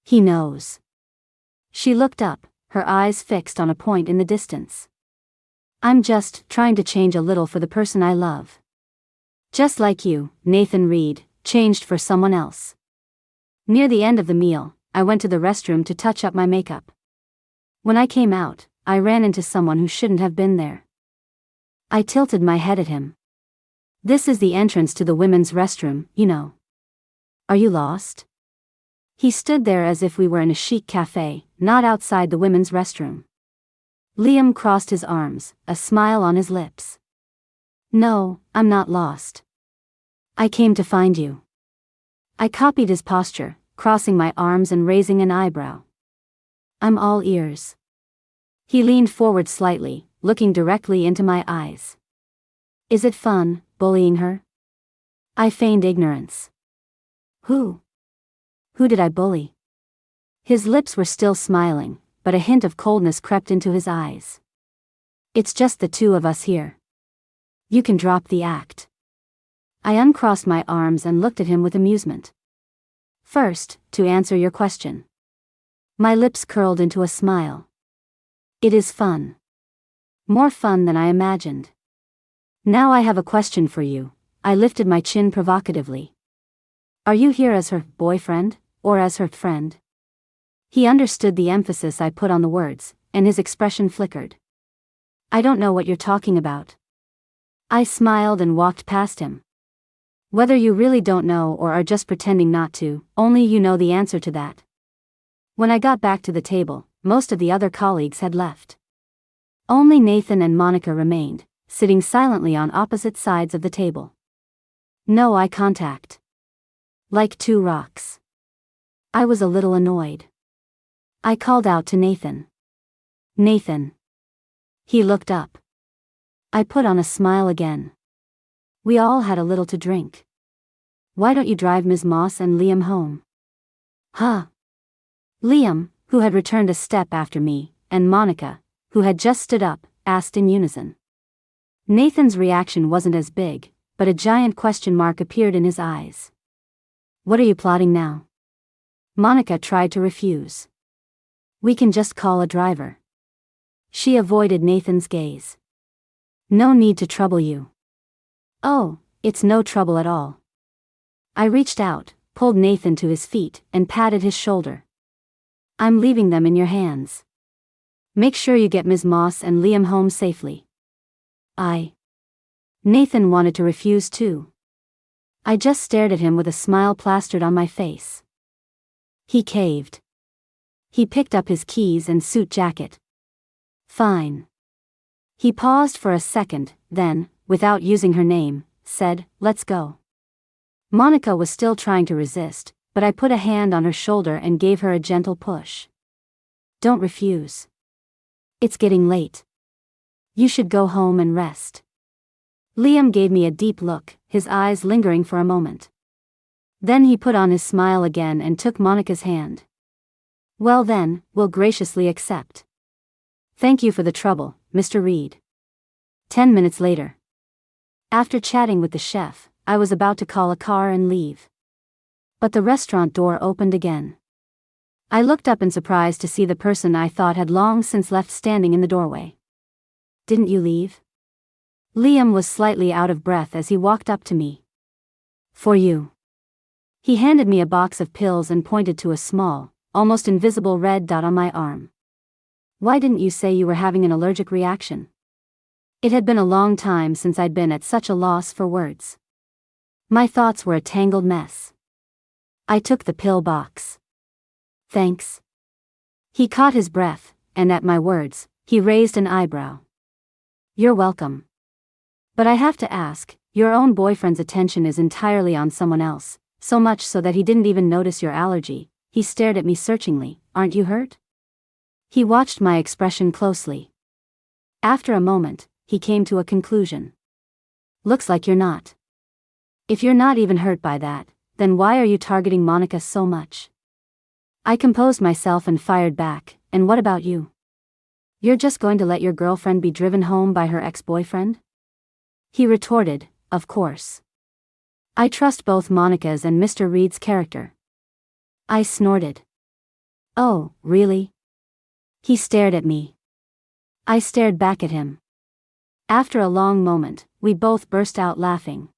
He knows. She looked up, her eyes fixed on a point in the distance. I'm just trying to change a little for the person I love. Just like you, Nathan Reed, changed for someone else. Near the end of the meal, I went to the restroom to touch up my makeup. When I came out, I ran into someone who shouldn't have been there. I tilted my head at him. This is the entrance to the women's restroom, you know. Are you lost? He stood there as if we were in a chic cafe, not outside the women's restroom. Liam crossed his arms, a smile on his lips. No, I'm not lost. I came to find you. I copied his posture, crossing my arms and raising an eyebrow. I'm all ears. He leaned forward slightly, looking directly into my eyes. Is it fun, bullying her? I feigned ignorance. Who? Who did I bully? His lips were still smiling, but a hint of coldness crept into his eyes. It's just the two of us here. You can drop the act. I uncrossed my arms and looked at him with amusement. First, to answer your question. My lips curled into a smile. It is fun. More fun than I imagined. Now I have a question for you. I lifted my chin provocatively. Are you here as her boyfriend, or as her friend? He understood the emphasis I put on the words, and his expression flickered. I don't know what you're talking about. I smiled and walked past him. Whether you really don't know or are just pretending not to, only you know the answer to that. When I got back to the table, most of the other colleagues had left. Only Nathan and Monica remained, sitting silently on opposite sides of the table. No eye contact. Like two rocks. I was a little annoyed. I called out to Nathan. Nathan. He looked up. I put on a smile again. We all had a little to drink. Why don't you drive Ms. Moss and Liam home? Huh? Liam, who had returned a step after me, and Monica, who had just stood up, asked in unison. Nathan's reaction wasn't as big, but a giant question mark appeared in his eyes. What are you plotting now? Monica tried to refuse. We can just call a driver. She avoided Nathan's gaze. No need to trouble you. Oh, it's no trouble at all. I reached out, pulled Nathan to his feet, and patted his shoulder. I'm leaving them in your hands. Make sure you get Ms. Moss and Liam home safely. Nathan wanted to refuse too. I just stared at him with a smile plastered on my face. He caved. He picked up his keys and suit jacket. Fine. He paused for a second, then, without using her name, said, let's go. Monica was still trying to resist, but I put a hand on her shoulder and gave her a gentle push. Don't refuse. It's getting late. You should go home and rest. Liam gave me a deep look, his eyes lingering for a moment. Then he put on his smile again and took Monica's hand. Well then, we'll graciously accept. Thank you for the trouble, Mr. Reed. 10 minutes later. After chatting with the chef, I was about to call a car and leave. But the restaurant door opened again. I looked up in surprise to see the person I thought had long since left standing in the doorway. Didn't you leave? Liam was slightly out of breath as he walked up to me. For you. He handed me a box of pills and pointed to a small, almost invisible red dot on my arm. Why didn't you say you were having an allergic reaction? It had been a long time since I'd been at such a loss for words. My thoughts were a tangled mess. I took the pill box. Thanks. He caught his breath, and at my words, he raised an eyebrow. You're welcome. But I have to ask, your own boyfriend's attention is entirely on someone else, so much so that he didn't even notice your allergy. He stared at me searchingly. Aren't you hurt? He watched my expression closely. After a moment, he came to a conclusion. Looks like you're not. If you're not even hurt by that, then why are you targeting Monica so much? I composed myself and fired back, and what about you? You're just going to let your girlfriend be driven home by her ex-boyfriend? He retorted, of course. I trust both Monica's and Mr. Reed's character. I snorted. Oh, really? He stared at me. I stared back at him. After a long moment, we both burst out laughing.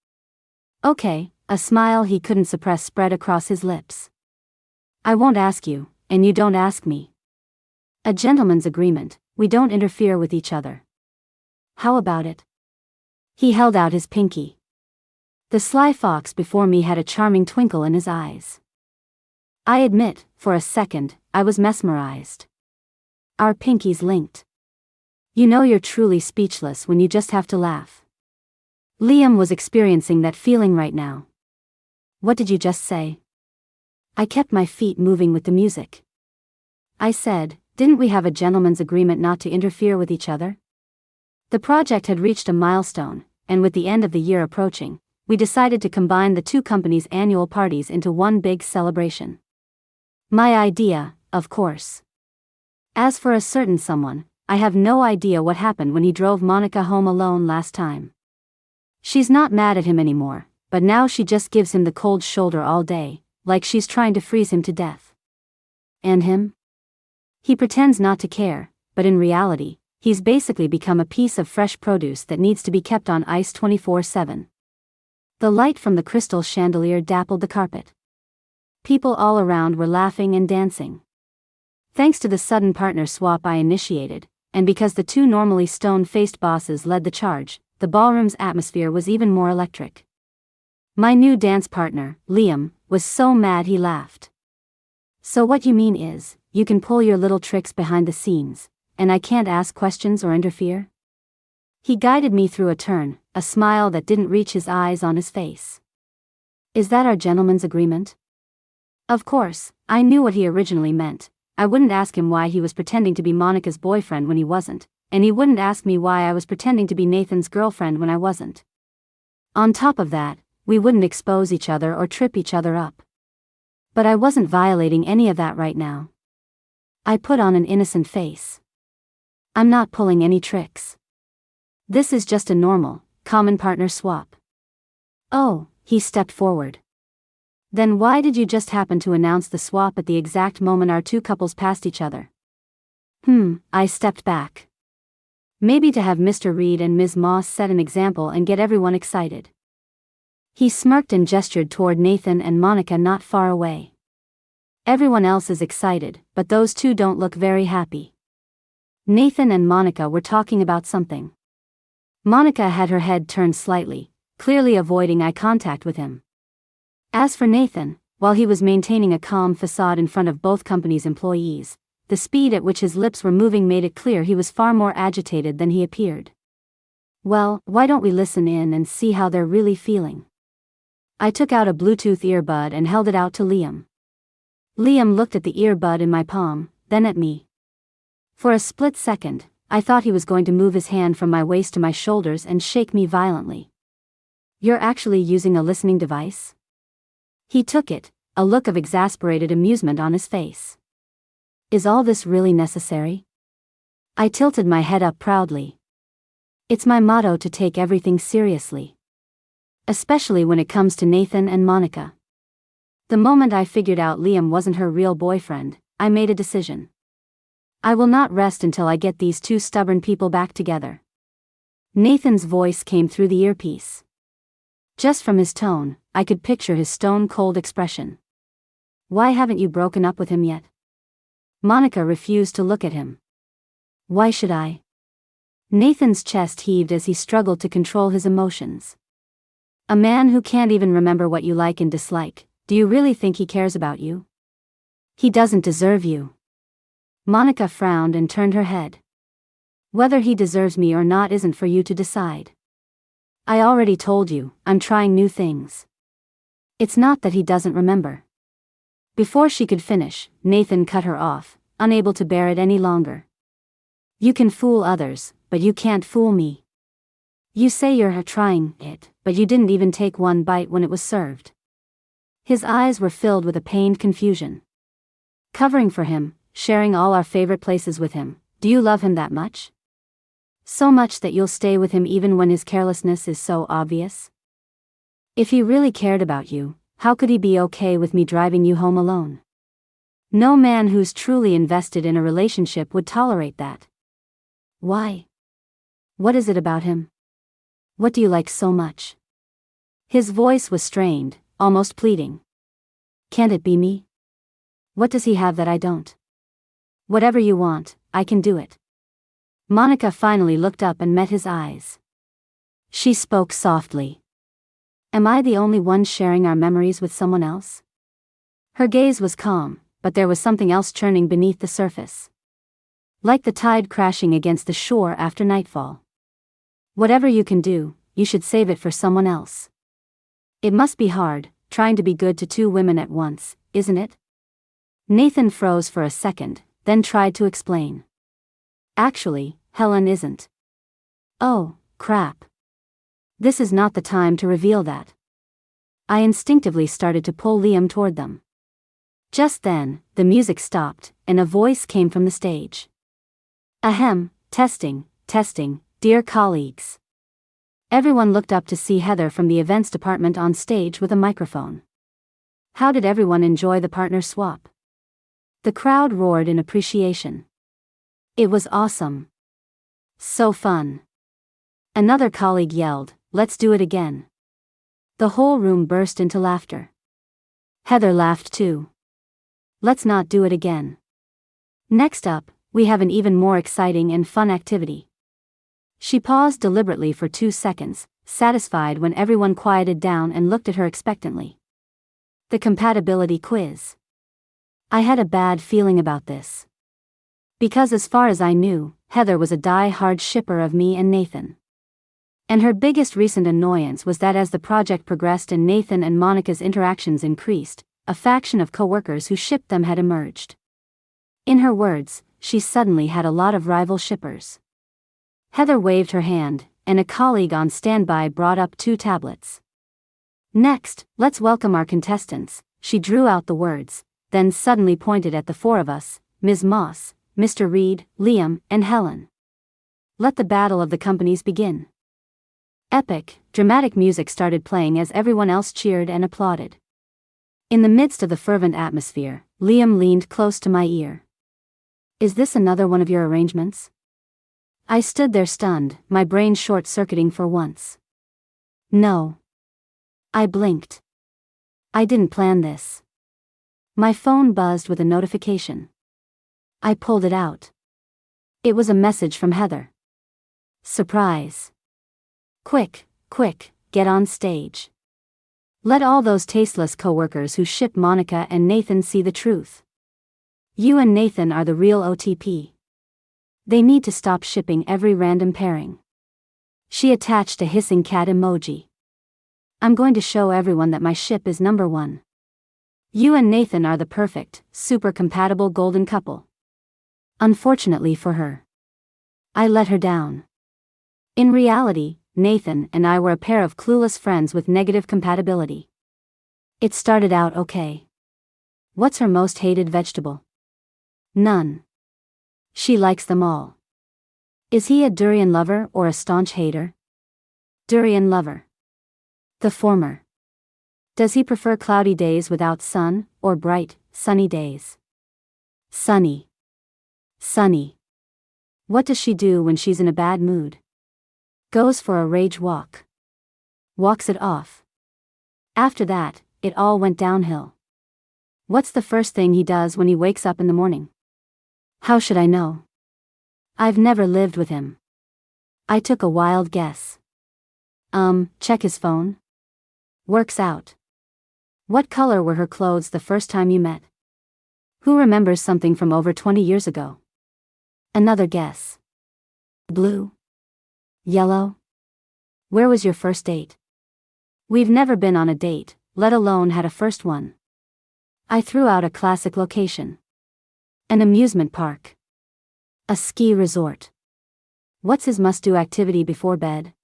Okay, a smile he couldn't suppress spread across his lips. I won't ask you, and you don't ask me. A gentleman's agreement, we don't interfere with each other. How about it? He held out his pinky. The sly fox before me had a charming twinkle in his eyes. I admit, for a second, I was mesmerized. Our pinkies linked. You know you're truly speechless when you just have to laugh. Liam was experiencing that feeling right now. What did you just say? I kept my feet moving with the music. I said, didn't we have a gentleman's agreement not to interfere with each other? The project had reached a milestone, and with the end of the year approaching, we decided to combine the two companies' annual parties into one big celebration. My idea, of course. As for a certain someone, I have no idea what happened when he drove Monica home alone last time. She's not mad at him anymore, but now she just gives him the cold shoulder all day, like she's trying to freeze him to death. And him? He pretends not to care, but in reality, he's basically become a piece of fresh produce that needs to be kept on ice 24/7. The light from the crystal chandelier dappled the carpet. People all around were laughing and dancing. Thanks to the sudden partner swap I initiated, and because the two normally stone-faced bosses led the charge, the ballroom's atmosphere was even more electric. My new dance partner, Liam, was so mad he laughed. So what you mean is, you can pull your little tricks behind the scenes, and I can't ask questions or interfere? He guided me through a turn, a smile that didn't reach his eyes on his face. Is that our gentleman's agreement? Of course, I knew what he originally meant. I wouldn't ask him why he was pretending to be Monica's boyfriend when he wasn't, and he wouldn't ask me why I was pretending to be Nathan's girlfriend when I wasn't. On top of that, we wouldn't expose each other or trip each other up. But I wasn't violating any of that right now. I put on an innocent face. I'm not pulling any tricks. This is just a normal, common partner swap. Oh, he stepped forward. Then why did you just happen to announce the swap at the exact moment our two couples passed each other? I stepped back. Maybe to have Mr. Reed and Ms. Moss set an example and get everyone excited. He smirked and gestured toward Nathan and Monica not far away. Everyone else is excited, but those two don't look very happy. Nathan and Monica were talking about something. Monica had her head turned slightly, clearly avoiding eye contact with him. As for Nathan, while he was maintaining a calm facade in front of both companies' employees, the speed at which his lips were moving made it clear he was far more agitated than he appeared. Well, why don't we listen in and see how they're really feeling? I took out a Bluetooth earbud and held it out to Liam. Liam looked at the earbud in my palm, then at me. For a split second, I thought he was going to move his hand from my waist to my shoulders and shake me violently. You're actually using a listening device? He took it, a look of exasperated amusement on his face. Is all this really necessary? I tilted my head up proudly. It's my motto to take everything seriously. Especially when it comes to Nathan and Monica. The moment I figured out Liam wasn't her real boyfriend, I made a decision. I will not rest until I get these two stubborn people back together. Nathan's voice came through the earpiece. Just from his tone, I could picture his stone-cold expression. Why haven't you broken up with him yet? Monica refused to look at him. Why should I? Nathan's chest heaved as he struggled to control his emotions. A man who can't even remember what you like and dislike, do you really think he cares about you? He doesn't deserve you. Monica frowned and turned her head. Whether he deserves me or not isn't for you to decide. I already told you, I'm trying new things. It's not that he doesn't remember. Before she could finish, Nathan cut her off, unable to bear it any longer. You can fool others, but you can't fool me. You say you're trying it, but you didn't even take one bite when it was served. His eyes were filled with a pained confusion. Covering for him, sharing all our favorite places with him, do you love him that much? So much that you'll stay with him even when his carelessness is so obvious? If he really cared about you, how could he be okay with me driving you home alone? No man who's truly invested in a relationship would tolerate that. Why? What is it about him? What do you like so much? His voice was strained, almost pleading. Can't it be me? What does he have that I don't? Whatever you want, I can do it. Monica finally looked up and met his eyes. She spoke softly. Am I the only one sharing our memories with someone else? Her gaze was calm, but there was something else churning beneath the surface. Like the tide crashing against the shore after nightfall. Whatever you can do, you should save it for someone else. It must be hard, trying to be good to two women at once, isn't it? Nathan froze for a second, then tried to explain. Actually, Helen isn't. Oh, crap. This is not the time to reveal that. I instinctively started to pull Liam toward them. Just then, the music stopped, and a voice came from the stage. Ahem, testing, dear colleagues. Everyone looked up to see Heather from the events department on stage with a microphone. How did everyone enjoy the partner swap? The crowd roared in appreciation. It was awesome. So fun. Another colleague yelled, let's do it again. The whole room burst into laughter. Heather laughed too. Let's not do it again. Next up, we have an even more exciting and fun activity. She paused deliberately for 2 seconds, satisfied when everyone quieted down and looked at her expectantly. The compatibility quiz. I had a bad feeling about this. Because as far as I knew, Heather was a die-hard shipper of me and Nathan. And her biggest recent annoyance was that as the project progressed and Nathan and Monica's interactions increased, a faction of co-workers who shipped them had emerged. In her words, she suddenly had a lot of rival shippers. Heather waved her hand, and a colleague on standby brought up 2 tablets. Next, let's welcome our contestants, she drew out the words, then suddenly pointed at the 4 of us, Ms. Moss, Mr. Reed, Liam, and Helen. Let the battle of the companies begin. Epic, dramatic music started playing as everyone else cheered and applauded. In the midst of the fervent atmosphere, Liam leaned close to my ear. Is this another one of your arrangements? I stood there stunned, my brain short-circuiting for once. No. I blinked. I didn't plan this. My phone buzzed with a notification. I pulled it out. It was a message from Heather. Surprise. Quick, get on stage. Let all those tasteless co-workers who ship Monica and Nathan see the truth. You and Nathan are the real OTP. They need to stop shipping every random pairing. She attached a hissing cat emoji. I'm going to show everyone that my ship is number 1. You and Nathan are the perfect, super compatible golden couple. Unfortunately for her, I let her down. In reality, Nathan and I were a pair of clueless friends with negative compatibility. It started out okay. What's her most hated vegetable? None. She likes them all. Is he a durian lover or a staunch hater? Durian lover. The former. Does he prefer cloudy days without sun, or bright, sunny days? Sunny. Sunny. What does she do when she's in a bad mood? Goes for a rage walk. Walks it off. After that, it all went downhill. What's the first thing he does when he wakes up in the morning? How should I know? I've never lived with him. I took a wild guess. Check his phone? Works out. What color were her clothes the first time you met? Who remembers something from over 20 years ago? Another guess. Blue? Yellow? Where was your first date? We've never been on a date, let alone had a first one. I threw out a classic location. An amusement park. A ski resort. What's his must-do activity before bed?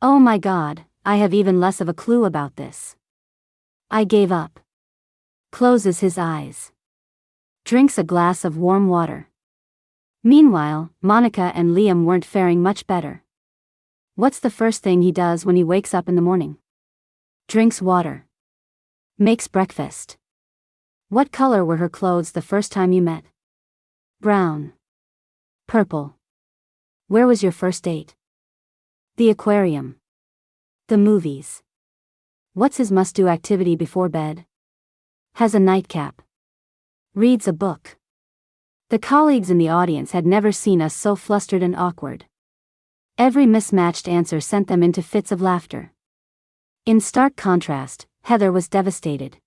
Oh my God, I have even less of a clue about this. I gave up. Closes his eyes. Drinks a glass of warm water. Meanwhile, Monica and Liam weren't faring much better. What's the first thing he does when he wakes up in the morning? Drinks water. Makes breakfast. What color were her clothes the first time you met? Brown. Purple. Where was your first date? The aquarium. The movies. What's his must-do activity before bed? Has a nightcap. Reads a book. The colleagues in the audience had never seen us so flustered and awkward. Every mismatched answer sent them into fits of laughter. In stark contrast, Heather was devastated.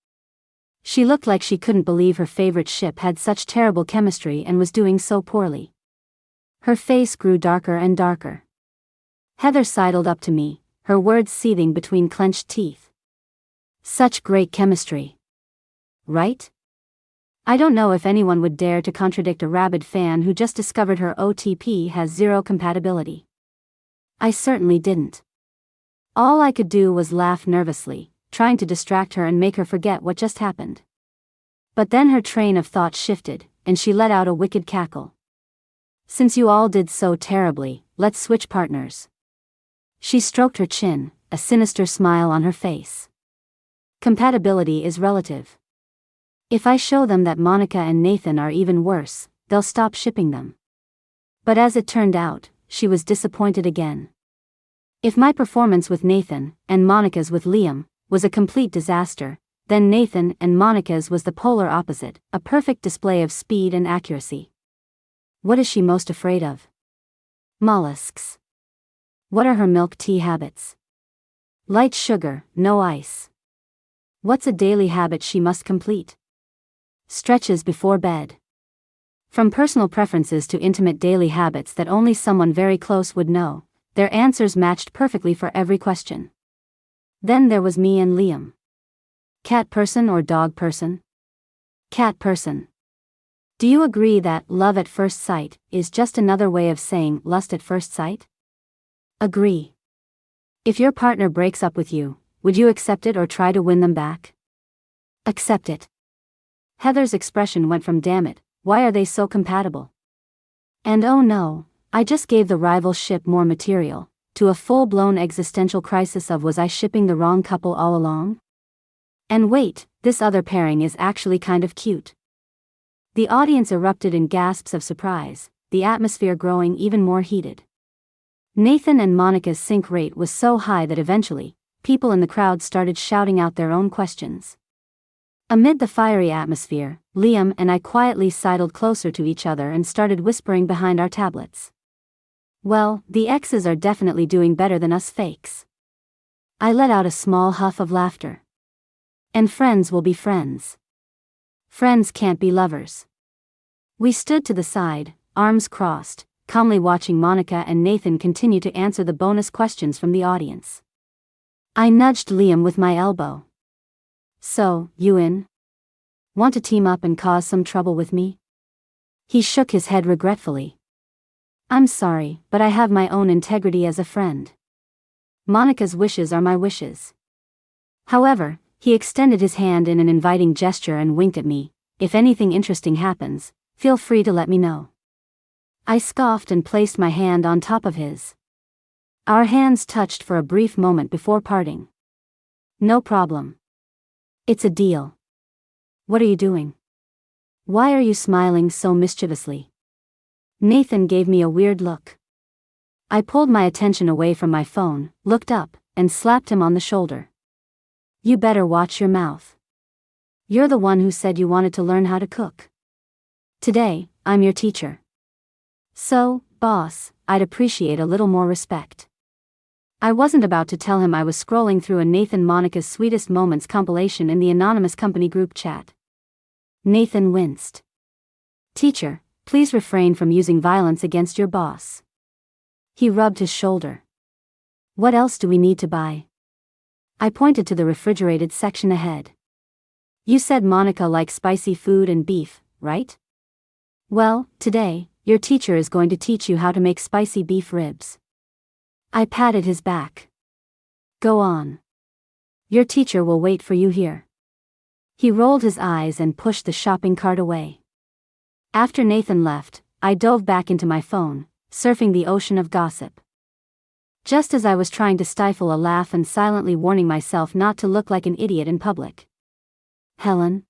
She looked like she couldn't believe her favorite ship had such terrible chemistry and was doing so poorly. Her face grew darker and darker. Heather sidled up to me, her words seething between clenched teeth. Such great chemistry. Right? I don't know if anyone would dare to contradict a rabid fan who just discovered her OTP has 0 compatibility. I certainly didn't. All I could do was laugh nervously, trying to distract her and make her forget what just happened. But then her train of thought shifted, and she let out a wicked cackle. Since you all did so terribly, let's switch partners. She stroked her chin, a sinister smile on her face. Compatibility is relative. If I show them that Monica and Nathan are even worse, they'll stop shipping them. But as it turned out, she was disappointed again. If my performance with Nathan, and Monica's with Liam, was a complete disaster, then Nathan and Monica's was the polar opposite, a perfect display of speed and accuracy. What is she most afraid of? Mollusks. What are her milk tea habits? Light sugar, no ice. What's a daily habit she must complete? Stretches before bed. From personal preferences to intimate daily habits that only someone very close would know, their answers matched perfectly for every question. Then there was me and Liam. Cat person or dog person? Cat person. Do you agree that love at first sight is just another way of saying lust at first sight? Agree. If your partner breaks up with you, would you accept it or try to win them back? Accept it. Heather's expression went from damn it, why are they so compatible? And oh no, I just gave the rival ship more material, to a full-blown existential crisis of was I shipping the wrong couple all along? And wait, this other pairing is actually kind of cute. The audience erupted in gasps of surprise, the atmosphere growing even more heated. Nathan and Monica's sync rate was so high that eventually, people in the crowd started shouting out their own questions. Amid the fiery atmosphere, Liam and I quietly sidled closer to each other and started whispering behind our tablets. Well, the exes are definitely doing better than us fakes. I let out a small huff of laughter. And friends will be friends. Friends can't be lovers. We stood to the side, arms crossed, calmly watching Monica and Nathan continue to answer the bonus questions from the audience. I nudged Liam with my elbow. So, you in? Want to team up and cause some trouble with me? He shook his head regretfully. I'm sorry, but I have my own integrity as a friend. Monica's wishes are my wishes. However, he extended his hand in an inviting gesture and winked at me. If anything interesting happens, feel free to let me know. I scoffed and placed my hand on top of his. Our hands touched for a brief moment before parting. No problem. It's a deal. What are you doing? Why are you smiling so mischievously? Nathan gave me a weird look. I pulled my attention away from my phone, looked up, and slapped him on the shoulder. You better watch your mouth. You're the one who said you wanted to learn how to cook. Today, I'm your teacher. So, boss, I'd appreciate a little more respect. I wasn't about to tell him I was scrolling through a Nathan Monica's Sweetest Moments compilation in the anonymous company group chat. Nathan winced. Teacher, please refrain from using violence against your boss. He rubbed his shoulder. What else do we need to buy? I pointed to the refrigerated section ahead. You said Monica likes spicy food and beef, right? Well, today, your teacher is going to teach you how to make spicy beef ribs. I patted his back. Go on. Your teacher will wait for you here. He rolled his eyes and pushed the shopping cart away. After Nathan left, I dove back into my phone, surfing the ocean of gossip. Just as I was trying to stifle a laugh and silently warning myself not to look like an idiot in public. Helen.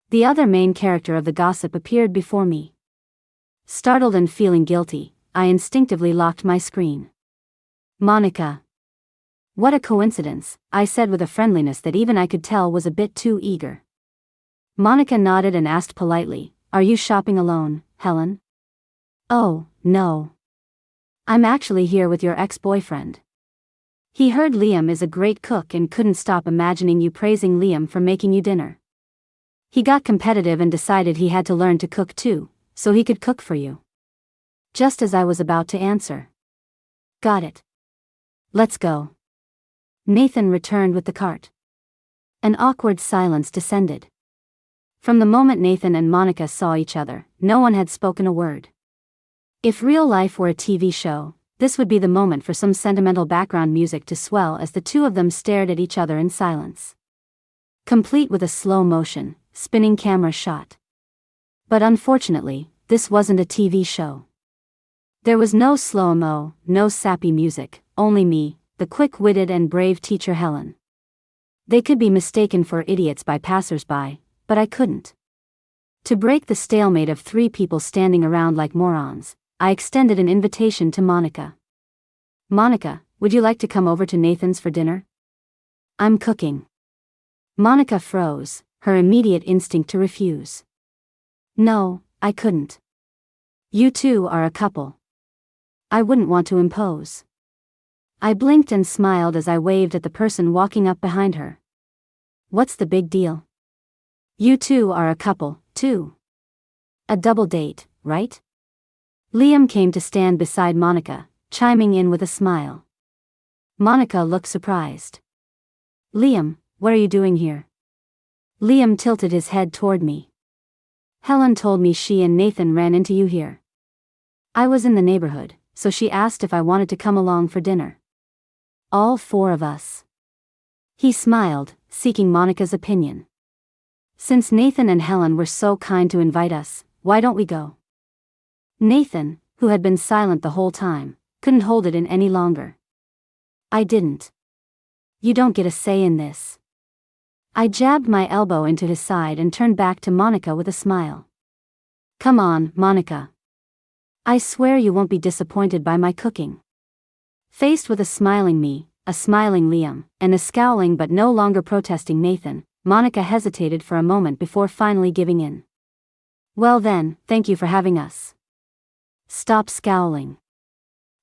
The other main character of the gossip appeared before me. Startled and feeling guilty, I instinctively locked my screen. Monica. What a coincidence, I said with a friendliness that even I could tell was a bit too eager. Monica nodded and asked politely, Are you shopping alone, Helen? Oh, no. I'm actually here with your ex-boyfriend. He heard Liam is a great cook and couldn't stop imagining you praising Liam for making you dinner. He got competitive and decided he had to learn to cook too, so he could cook for you. Just as I was about to answer. Got it. Let's go. Nathan returned with the cart. An awkward silence descended. From the moment Nathan and Monica saw each other, no one had spoken a word. If real life were a TV show, this would be the moment for some sentimental background music to swell as the two of them stared at each other in silence. Complete with a slow motion, spinning camera shot. But unfortunately, this wasn't a TV show. There was no slow-mo, no sappy music, only me, the quick-witted and brave teacher Helen. They could be mistaken for idiots by passers-by, but I couldn't. To break the stalemate of three people standing around like morons, I extended an invitation to Monica. Monica, would you like to come over to Nathan's for dinner? I'm cooking. Monica froze, her immediate instinct to refuse. No, I couldn't. You two are a couple. I wouldn't want to impose. I blinked and smiled as I waved at the person walking up behind her. What's the big deal? You two are a couple, too. A double date, right? Liam came to stand beside Monica, chiming in with a smile. Monica looked surprised. Liam, what are you doing here? Liam tilted his head toward me. Helen told me she and Nathan ran into you here. I was in the neighborhood, so she asked if I wanted to come along for dinner. All four of us. He smiled, seeking Monica's opinion. Since Nathan and Helen were so kind to invite us, why don't we go? Nathan, who had been silent the whole time, couldn't hold it in any longer. I didn't. You don't get a say in this. I jabbed my elbow into his side and turned back to Monica with a smile. Come on, Monica. I swear you won't be disappointed by my cooking. Faced with a smiling me, a smiling Liam, and a scowling but no longer protesting Nathan, Monica hesitated for a moment before finally giving in. Well then, thank you for having us. Stop scowling.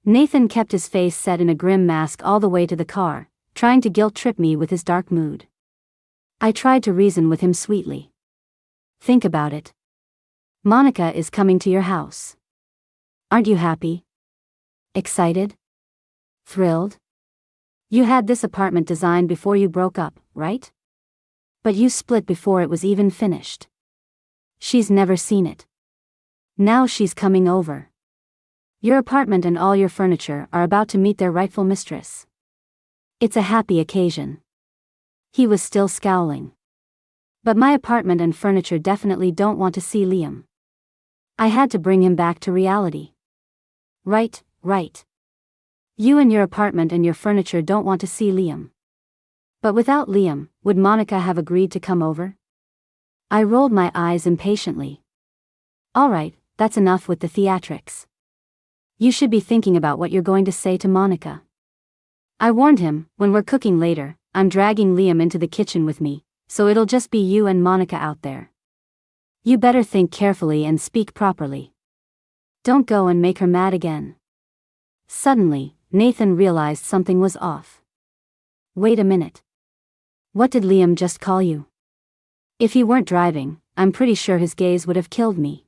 Nathan kept his face set in a grim mask all the way to the car, trying to guilt-trip me with his dark mood. I tried to reason with him sweetly. Think about it. Monica is coming to your house. Aren't you happy? Excited? Thrilled? You had this apartment designed before you broke up, right? But you split before it was even finished. She's never seen it. Now she's coming over. Your apartment and all your furniture are about to meet their rightful mistress. It's a happy occasion. He was still scowling. But my apartment and furniture definitely don't want to see Liam. I had to bring him back to reality. Right. You and your apartment and your furniture don't want to see Liam. But without Liam, would Monica have agreed to come over? I rolled my eyes impatiently. Alright, that's enough with the theatrics. You should be thinking about what you're going to say to Monica. I warned him, when we're cooking later, I'm dragging Liam into the kitchen with me, so it'll just be you and Monica out there. You better think carefully and speak properly. Don't go and make her mad again. Suddenly, Nathan realized something was off. Wait a minute. What did Liam just call you? If he weren't driving, I'm pretty sure his gaze would have killed me.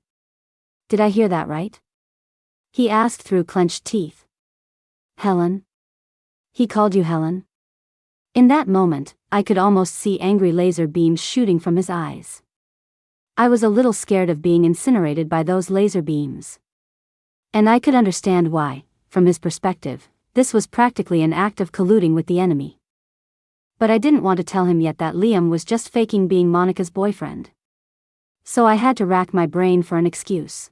Did I hear that right? He asked through clenched teeth. Helen? He called you Helen? In that moment, I could almost see angry laser beams shooting from his eyes. I was a little scared of being incinerated by those laser beams. And I could understand why, from his perspective, this was practically an act of colluding with the enemy. But I didn't want to tell him yet that Liam was just faking being Monica's boyfriend. So I had to rack my brain for an excuse.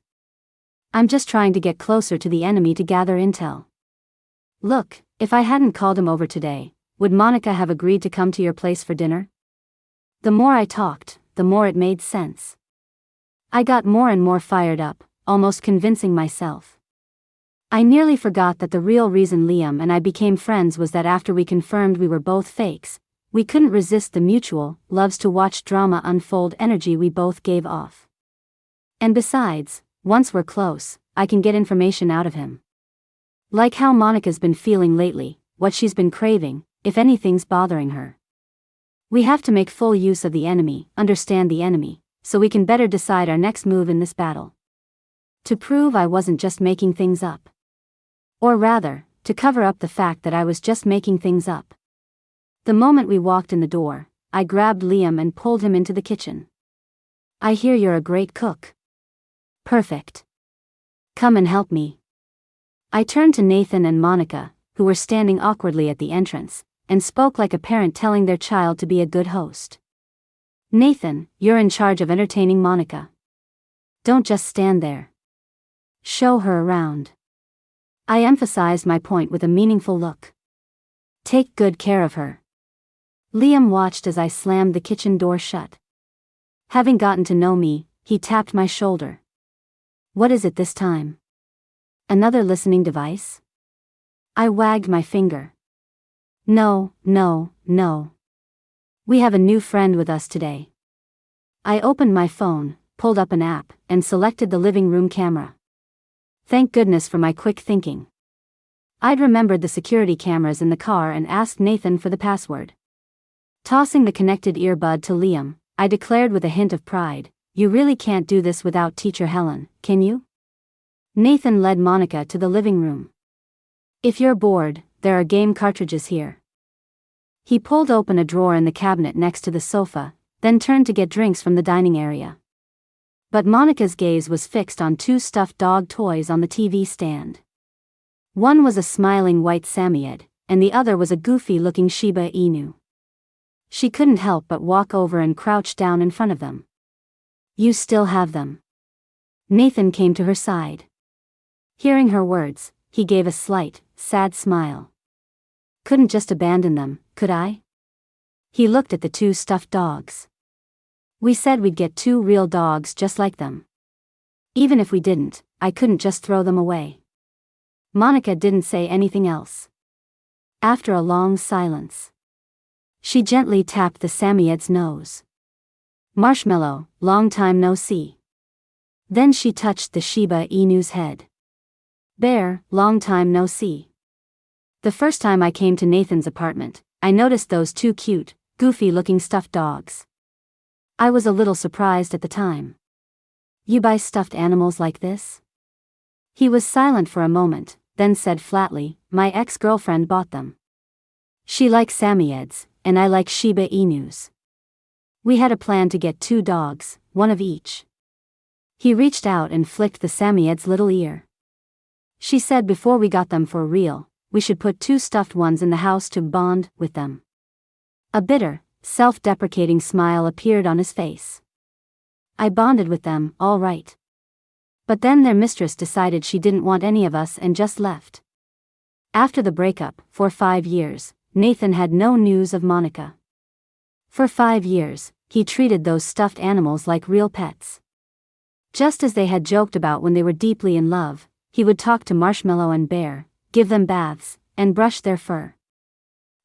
I'm just trying to get closer to the enemy to gather intel. Look, if I hadn't called him over today, would Monica have agreed to come to your place for dinner? The more I talked, the more it made sense. I got more and more fired up, almost convincing myself. I nearly forgot that the real reason Liam and I became friends was that after we confirmed we were both fakes, we couldn't resist the mutual, loves-to-watch drama unfold energy we both gave off. And besides, once we're close, I can get information out of him. Like how Monica's been feeling lately, what she's been craving, if anything's bothering her. We have to make full use of the enemy, understand the enemy, so we can better decide our next move in this battle. To prove I wasn't just making things up. Or rather, to cover up the fact that I was just making things up. The moment we walked in the door, I grabbed Liam and pulled him into the kitchen. I hear you're a great cook. Perfect. Come and help me. I turned to Nathan and Monica, who were standing awkwardly at the entrance, and spoke like a parent telling their child to be a good host. Nathan, you're in charge of entertaining Monica. Don't just stand there. Show her around. I emphasized my point with a meaningful look. Take good care of her. Liam watched as I slammed the kitchen door shut. Having gotten to know me, he tapped my shoulder. What is it this time? Another listening device? I wagged my finger. No. We have a new friend with us today. I opened my phone, pulled up an app, and selected the living room camera. Thank goodness for my quick thinking. I'd remembered the security cameras in the car and asked Nathan for the password. Tossing the connected earbud to Liam, I declared with a hint of pride, "You really can't do this without Teacher Helen, can you?" Nathan led Monica to the living room. "If you're bored, there are game cartridges here." He pulled open a drawer in the cabinet next to the sofa, then turned to get drinks from the dining area. But Monica's gaze was fixed on two stuffed dog toys on the TV stand. One was a smiling white Samoyed, and the other was a goofy-looking Shiba Inu. She couldn't help but walk over and crouch down in front of them. "You still have them?" Nathan came to her side. Hearing her words, he gave a slight, sad smile. "Couldn't just abandon them, could I?" He looked at the two stuffed dogs. "We said we'd get two real dogs just like them. Even if we didn't, I couldn't just throw them away." Monica didn't say anything else. After a long silence, she gently tapped the Samoyed's nose. "Marshmallow, long time no see." Then she touched the Shiba Inu's head. "Bear, long time no see." The first time I came to Nathan's apartment, I noticed those two cute, goofy-looking stuffed dogs. I was a little surprised at the time. "You buy stuffed animals like this?" He was silent for a moment, then said flatly, "My ex-girlfriend bought them. She likes Samoyeds, and I like Shiba Inus. We had a plan to get two dogs, one of each." He reached out and flicked the Samoyed's little ear. "She said before we got them for real, we should put two stuffed ones in the house to bond with them." A bitter, self-deprecating smile appeared on his face. "I bonded with them, all right. But then their mistress decided she didn't want any of us and just left." After the breakup, for 5 years, Nathan had no news of Monica. For 5 years, he treated those stuffed animals like real pets. Just as they had joked about when they were deeply in love, he would talk to Marshmallow and Bear, give them baths, and brush their fur.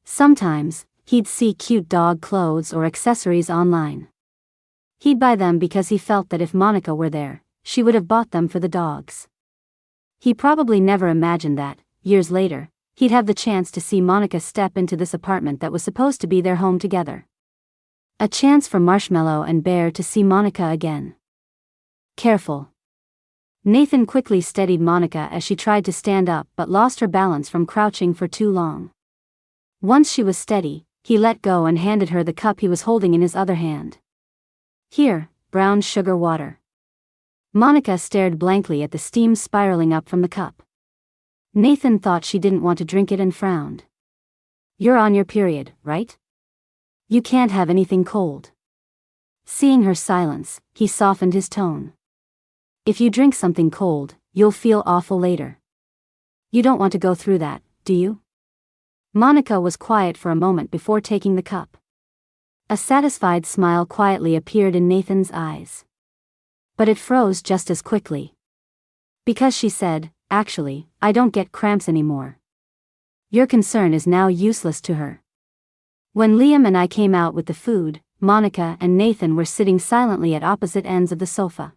Sometimes, he'd see cute dog clothes or accessories online. He'd buy them because he felt that if Monica were there, she would have bought them for the dogs. He probably never imagined that, years later, he'd have the chance to see Monica step into this apartment that was supposed to be their home together. A chance for Marshmallow and Bear to see Monica again. "Careful." Nathan quickly steadied Monica as she tried to stand up but lost her balance from crouching for too long. Once she was steady, he let go and handed her the cup he was holding in his other hand. "Here, brown sugar water." Monica stared blankly at the steam spiraling up from the cup. Nathan thought she didn't want to drink it and frowned. "You're on your period, right? You can't have anything cold." Seeing her silence, he softened his tone. "If you drink something cold, you'll feel awful later. You don't want to go through that, do you?" Monica was quiet for a moment before taking the cup. A satisfied smile quietly appeared in Nathan's eyes. But it froze just as quickly. Because she said, "Actually, I don't get cramps anymore." Your concern is now useless to her. When Liam and I came out with the food, Monica and Nathan were sitting silently at opposite ends of the sofa.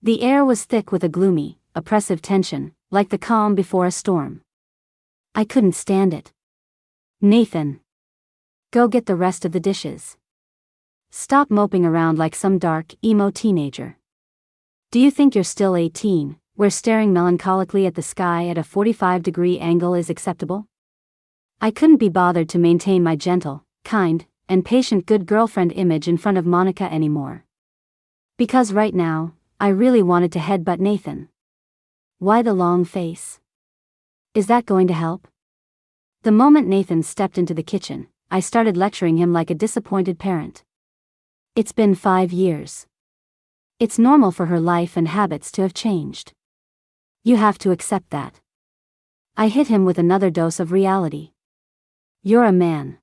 The air was thick with a gloomy, oppressive tension, like the calm before a storm. I couldn't stand it. "Nathan. Go get the rest of the dishes. Stop moping around like some dark, emo teenager. Do you think you're still 18, where staring melancholically at the sky at a 45-degree angle is acceptable?" I couldn't be bothered to maintain my gentle, kind, and patient good girlfriend image in front of Monica anymore. Because right now, I really wanted to headbutt Nathan. Why the long face? Is that going to help? The moment Nathan stepped into the kitchen, I started lecturing him like a disappointed parent. It's been 5 years. It's normal for her life and habits to have changed. You have to accept that. I hit him with another dose of reality. You're a man.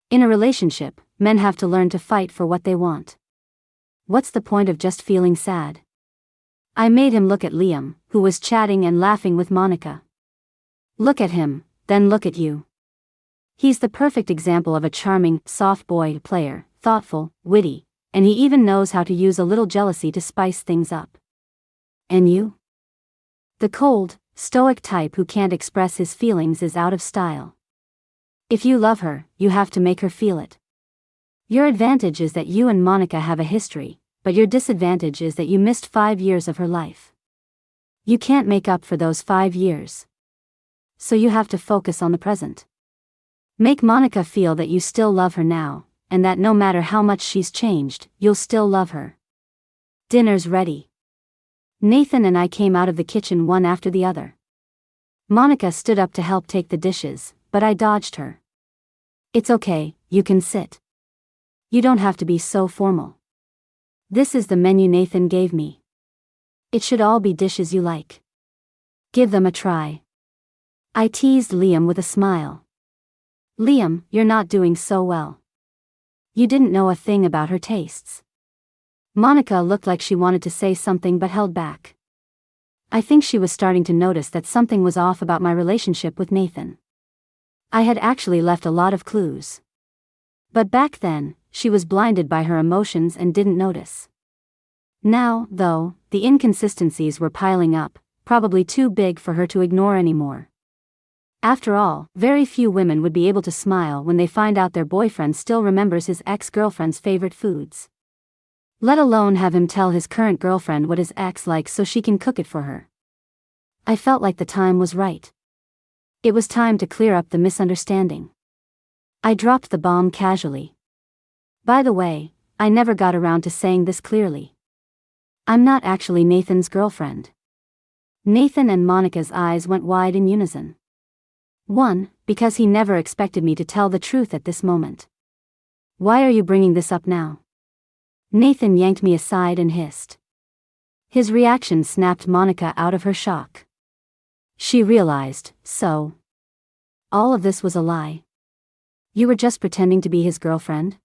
In a relationship, men have to learn to fight for what they want. What's the point of just feeling sad? I made him look at Liam, who was chatting and laughing with Monica. Look at him, then look at you. He's the perfect example of a charming, soft boy player, thoughtful, witty, and he even knows how to use a little jealousy to spice things up. And you? The cold, stoic type who can't express his feelings is out of style. If you love her, you have to make her feel it. Your advantage is that you and Monica have a history, but your disadvantage is that you missed 5 years of her life. You can't make up for those 5 years. So you have to focus on the present. Make Monica feel that you still love her now, and that no matter how much she's changed, you'll still love her. Dinner's ready. Nathan and I came out of the kitchen one after the other. Monica stood up to help take the dishes, but I dodged her. It's okay, you can sit. You don't have to be so formal. This is the menu Nathan gave me. It should all be dishes you like. Give them a try. I teased Liam with a smile. Liam, you're not doing so well. You didn't know a thing about her tastes. Monica looked like she wanted to say something but held back. I think she was starting to notice that something was off about my relationship with Nathan. I had actually left a lot of clues. But back then, she was blinded by her emotions and didn't notice. Now, though, the inconsistencies were piling up, probably too big for her to ignore anymore. After all, very few women would be able to smile when they find out their boyfriend still remembers his ex-girlfriend's favorite foods. Let alone have him tell his current girlfriend what his ex likes so she can cook it for her. I felt like the time was right. It was time to clear up the misunderstanding. I dropped the bomb casually. By the way, I never got around to saying this clearly. I'm not actually Nathan's girlfriend. Nathan and Monica's eyes went wide in unison. 1, because he never expected me to tell the truth at this moment. Why are you bringing this up now? Nathan yanked me aside and hissed. His reaction snapped Monica out of her shock. She realized, so. All of this was a lie. You were just pretending to be his girlfriend?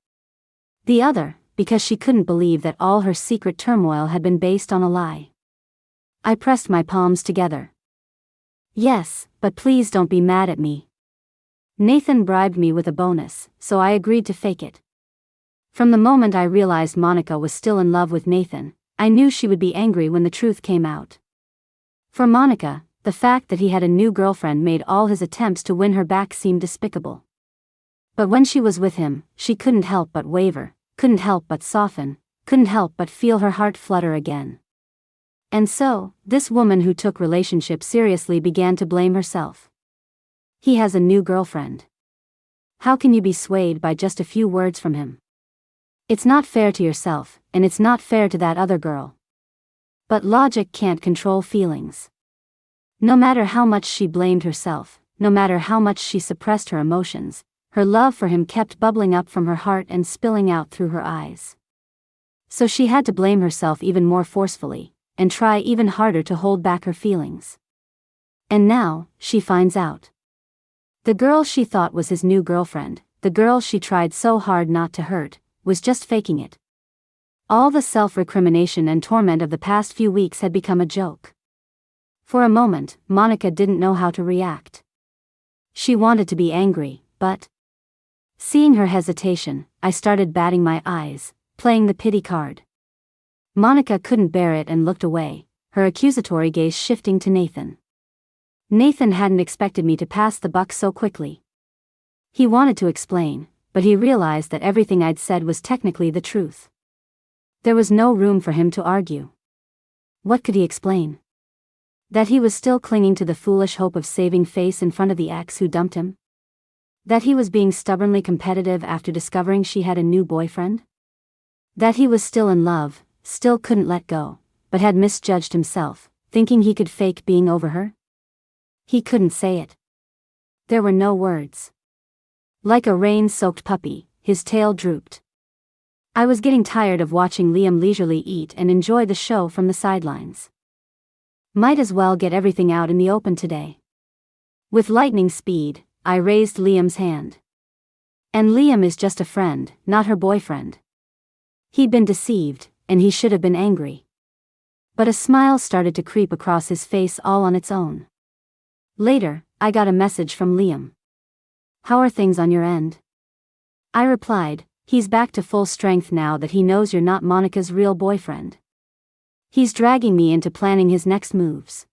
The other, because she couldn't believe that all her secret turmoil had been based on a lie. I pressed my palms together. Yes, but please don't be mad at me. Nathan bribed me with a bonus, so I agreed to fake it. From the moment I realized Monica was still in love with Nathan, I knew she would be angry when the truth came out. For Monica, the fact that he had a new girlfriend made all his attempts to win her back seem despicable. But when she was with him, she couldn't help but waver, couldn't help but soften, couldn't help but feel her heart flutter again. And so, this woman who took relationships seriously began to blame herself. He has a new girlfriend. How can you be swayed by just a few words from him? It's not fair to yourself, and it's not fair to that other girl. But logic can't control feelings. No matter how much she blamed herself, no matter how much she suppressed her emotions, her love for him kept bubbling up from her heart and spilling out through her eyes. So she had to blame herself even more forcefully, and try even harder to hold back her feelings. And now, she finds out. The girl she thought was his new girlfriend, the girl she tried so hard not to hurt, was just faking it. All the self-recrimination and torment of the past few weeks had become a joke. For a moment, Monica didn't know how to react. She wanted to be angry, but seeing her hesitation, I started batting my eyes, playing the pity card. Monica couldn't bear it and looked away, her accusatory gaze shifting to Nathan. Nathan hadn't expected me to pass the buck so quickly. He wanted to explain, but he realized that everything I'd said was technically the truth. There was no room for him to argue. What could he explain? That he was still clinging to the foolish hope of saving face in front of the ex who dumped him? That he was being stubbornly competitive after discovering she had a new boyfriend? That he was still in love, still couldn't let go, but had misjudged himself, thinking he could fake being over her? He couldn't say it. There were no words. Like a rain-soaked puppy, his tail drooped. I was getting tired of watching Liam leisurely eat and enjoy the show from the sidelines. Might as well get everything out in the open today. With lightning speed, I raised Liam's hand. And Liam is just a friend, not her boyfriend. He'd been deceived, and he should have been angry. But a smile started to creep across his face all on its own. Later, I got a message from Liam. "How are things on your end?" I replied, "He's back to full strength now that he knows you're not Monica's real boyfriend. He's dragging me into planning his next moves."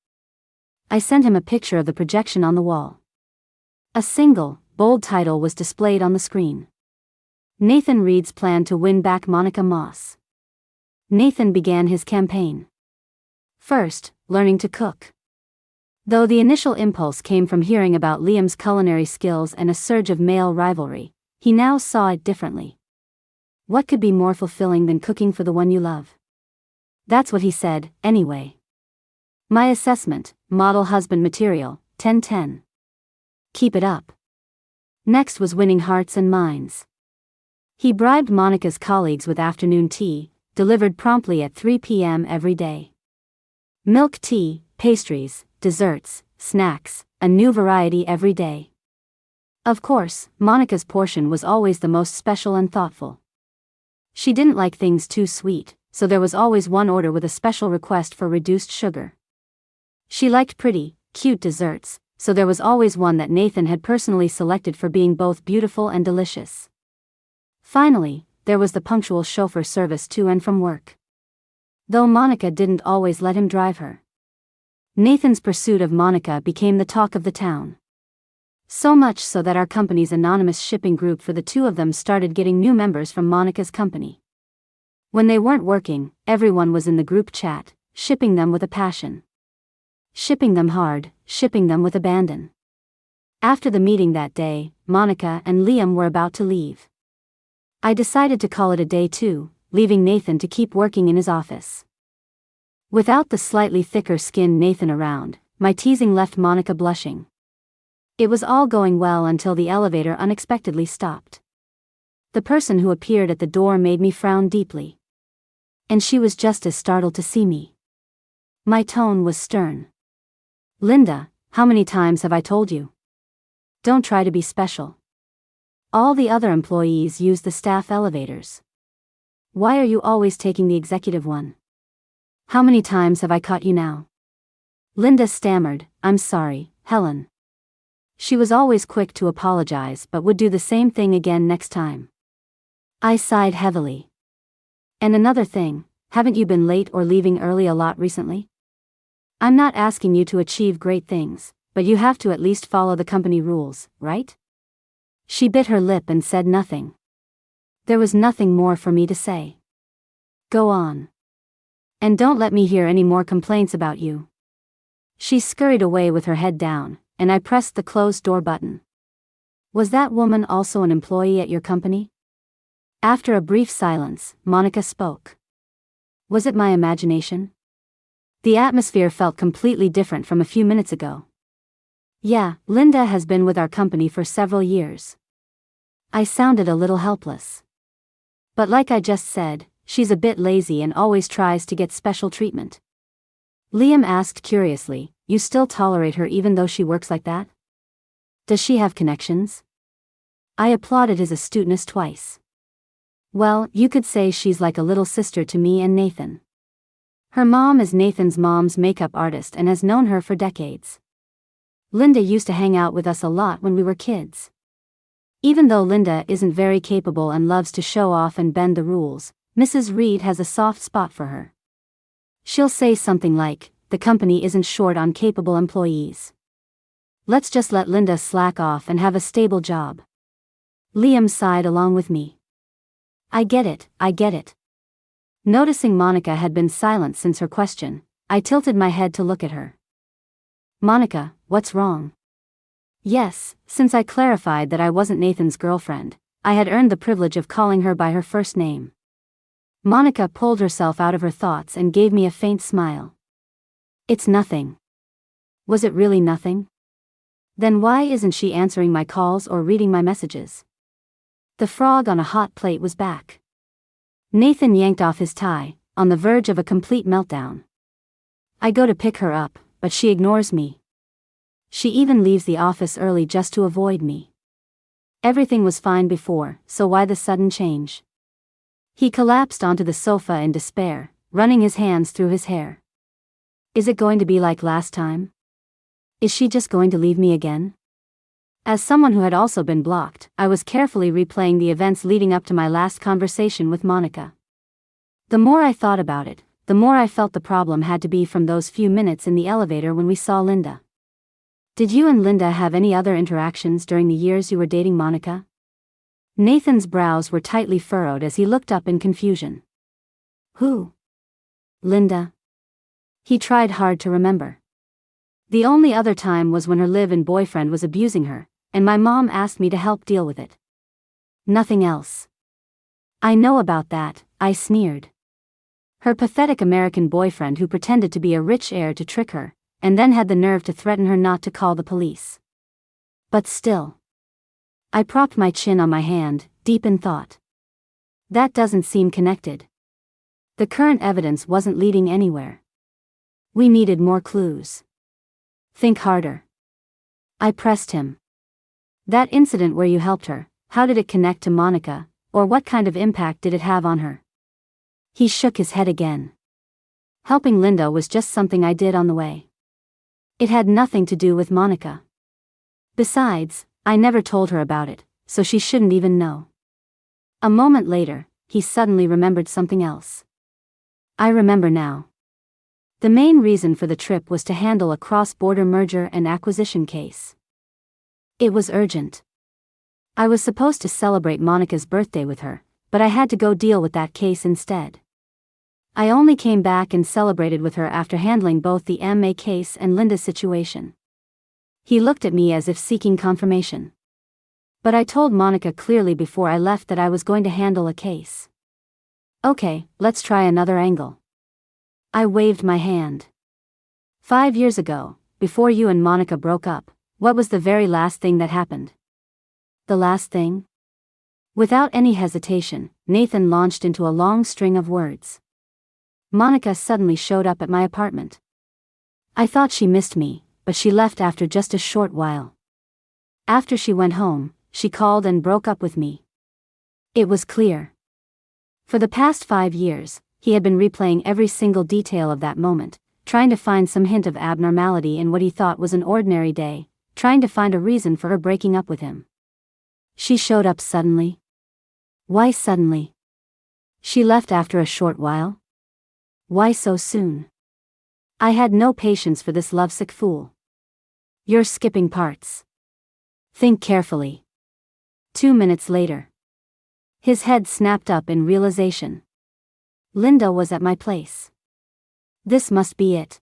I sent him a picture of the projection on the wall. A single, bold title was displayed on the screen. Nathan Reed's plan to win back Monica Moss. Nathan began his campaign. First, learning to cook. Though the initial impulse came from hearing about Liam's culinary skills and a surge of male rivalry, he now saw it differently. What could be more fulfilling than cooking for the one you love? That's what he said, anyway. My assessment, model husband material, 10/10. Keep it up. Next was winning hearts and minds. He bribed Monica's colleagues with afternoon tea, delivered promptly at 3 p.m. every day. Milk tea, pastries, desserts, snacks, a new variety every day. Of course, Monica's portion was always the most special and thoughtful. She didn't like things too sweet, so there was always one order with a special request for reduced sugar. She liked pretty, cute desserts, so there was always one that Nathan had personally selected for being both beautiful and delicious. Finally, there was the punctual chauffeur service to and from work. Though Monica didn't always let him drive her. Nathan's pursuit of Monica became the talk of the town. So much so that our company's anonymous shipping group for the two of them started getting new members from Monica's company. When they weren't working, everyone was in the group chat, shipping them with a passion. Shipping them hard, shipping them with abandon. After the meeting that day, Monica and Liam were about to leave. I decided to call it a day too, leaving Nathan to keep working in his office. Without the slightly thicker-skinned Nathan around, my teasing left Monica blushing. It was all going well until the elevator unexpectedly stopped. The person who appeared at the door made me frown deeply. And she was just as startled to see me. My tone was stern. Linda, how many times have I told you? Don't try to be special. All the other employees use the staff elevators. Why are you always taking the executive one? How many times have I caught you now? Linda stammered, I'm sorry, Helen. She was always quick to apologize but would do the same thing again next time. I sighed heavily. And another thing, haven't you been late or leaving early a lot recently? I'm not asking you to achieve great things, but you have to at least follow the company rules, right? She bit her lip and said nothing. There was nothing more for me to say. Go on. And don't let me hear any more complaints about you. She scurried away with her head down, and I pressed the closed door button. Was that woman also an employee at your company? After a brief silence, Monica spoke. Was it my imagination? The atmosphere felt completely different from a few minutes ago. Yeah, Linda has been with our company for several years. I sounded a little helpless. But like I just said, she's a bit lazy and always tries to get special treatment. Liam asked curiously, you still tolerate her even though she works like that? Does she have connections? I applauded his astuteness twice. Well, you could say she's like a little sister to me and Nathan. Her mom is Nathan's mom's makeup artist and has known her for decades. Linda used to hang out with us a lot when we were kids. Even though Linda isn't very capable and loves to show off and bend the rules, Mrs. Reed has a soft spot for her. She'll say something like, the company isn't short on capable employees. Let's just let Linda slack off and have a stable job. Liam sighed along with me. I get it, I get it. Noticing Monica had been silent since her question, I tilted my head to look at her. Monica, what's wrong? Yes, since I clarified that I wasn't Nathan's girlfriend, I had earned the privilege of calling her by her first name. Monica pulled herself out of her thoughts and gave me a faint smile. It's nothing. Was it really nothing? Then why isn't she answering my calls or reading my messages? The frog on a hot plate was back. Nathan yanked off his tie, on the verge of a complete meltdown. I go to pick her up, but she ignores me. She even leaves the office early just to avoid me. Everything was fine before, so why the sudden change? He collapsed onto the sofa in despair, running his hands through his hair. Is it going to be like last time? Is she just going to leave me again? As someone who had also been blocked, I was carefully replaying the events leading up to my last conversation with Monica. The more I thought about it, the more I felt the problem had to be from those few minutes in the elevator when we saw Linda. Did you and Linda have any other interactions during the years you were dating Monica? Nathan's brows were tightly furrowed as he looked up in confusion. Who? Linda? He tried hard to remember. The only other time was when her live-in boyfriend was abusing her, and my mom asked me to help deal with it. Nothing else. I know about that, I sneered. Her pathetic American boyfriend who pretended to be a rich heir to trick her, and then had the nerve to threaten her not to call the police. But still. I propped my chin on my hand, deep in thought. That doesn't seem connected. The current evidence wasn't leading anywhere. We needed more clues. Think harder. I pressed him. That incident where you helped her, how did it connect to Monica, or what kind of impact did it have on her? He shook his head again. Helping Linda was just something I did on the way. It had nothing to do with Monica. Besides, I never told her about it, so she shouldn't even know. A moment later, he suddenly remembered something else. I remember now. The main reason for the trip was to handle a cross-border merger and acquisition case. It was urgent. I was supposed to celebrate Monica's birthday with her, but I had to go deal with that case instead. I only came back and celebrated with her after handling both the MA case and Linda's situation. He looked at me as if seeking confirmation. But I told Monica clearly before I left that I was going to handle a case. Okay, let's try another angle. I waved my hand. 5 years ago, before you and Monica broke up, what was the very last thing that happened? The last thing? Without any hesitation, Nathan launched into a long string of words. Monica suddenly showed up at my apartment. I thought she missed me, but she left after just a short while. After she went home, she called and broke up with me. It was clear. For the past 5 years, he had been replaying every single detail of that moment, trying to find some hint of abnormality in what he thought was an ordinary day, trying to find a reason for her breaking up with him. She showed up suddenly. Why suddenly? She left after a short while? Why so soon? I had no patience for this lovesick fool. You're skipping parts. Think carefully. 2 minutes later. His head snapped up in realization. Linda was at my place. This must be it.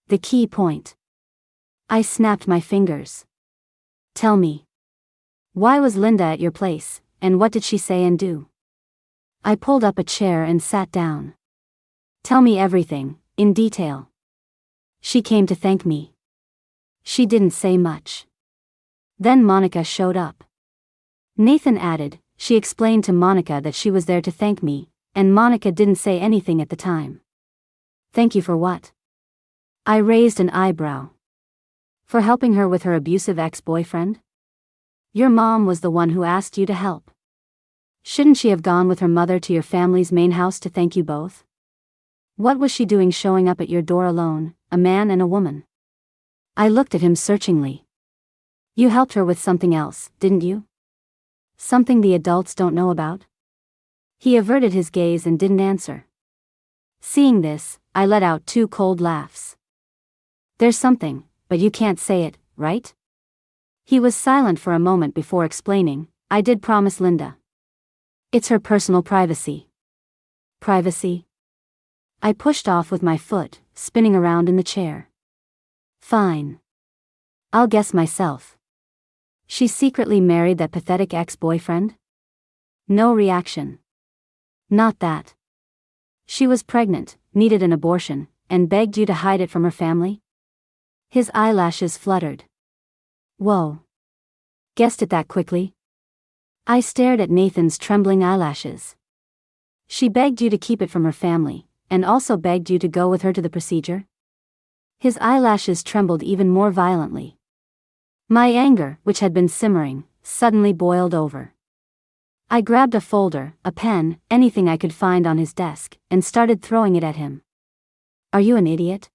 The key point. I snapped my fingers. Tell me. Why was Linda at your place, and what did she say and do? I pulled up a chair and sat down. Tell me everything, in detail. She came to thank me. She didn't say much. Then Monica showed up. Nathan added, she explained to Monica that she was there to thank me, and Monica didn't say anything at the time. Thank you for what? I raised an eyebrow. For helping her with her abusive ex-boyfriend? Your mom was the one who asked you to help. Shouldn't she have gone with her mother to your family's main house to thank you both? What was she doing showing up at your door alone, a man and a woman? I looked at him searchingly. You helped her with something else, didn't you? Something the adults don't know about? He averted his gaze and didn't answer. Seeing this, I let out 2 cold laughs. There's something, but you can't say it, right? He was silent for a moment before explaining, I did promise Linda. It's her personal privacy. Privacy? I pushed off with my foot, spinning around in the chair. Fine. I'll guess myself. She secretly married that pathetic ex-boyfriend? No reaction. Not that. She was pregnant, needed an abortion, and begged you to hide it from her family? His eyelashes fluttered. Whoa. Guessed it that quickly? I stared at Nathan's trembling eyelashes. She begged you to keep it from her family, and also begged you to go with her to the procedure? His eyelashes trembled even more violently. My anger, which had been simmering, suddenly boiled over. I grabbed a folder, a pen, anything I could find on his desk, and started throwing it at him. Are you an idiot?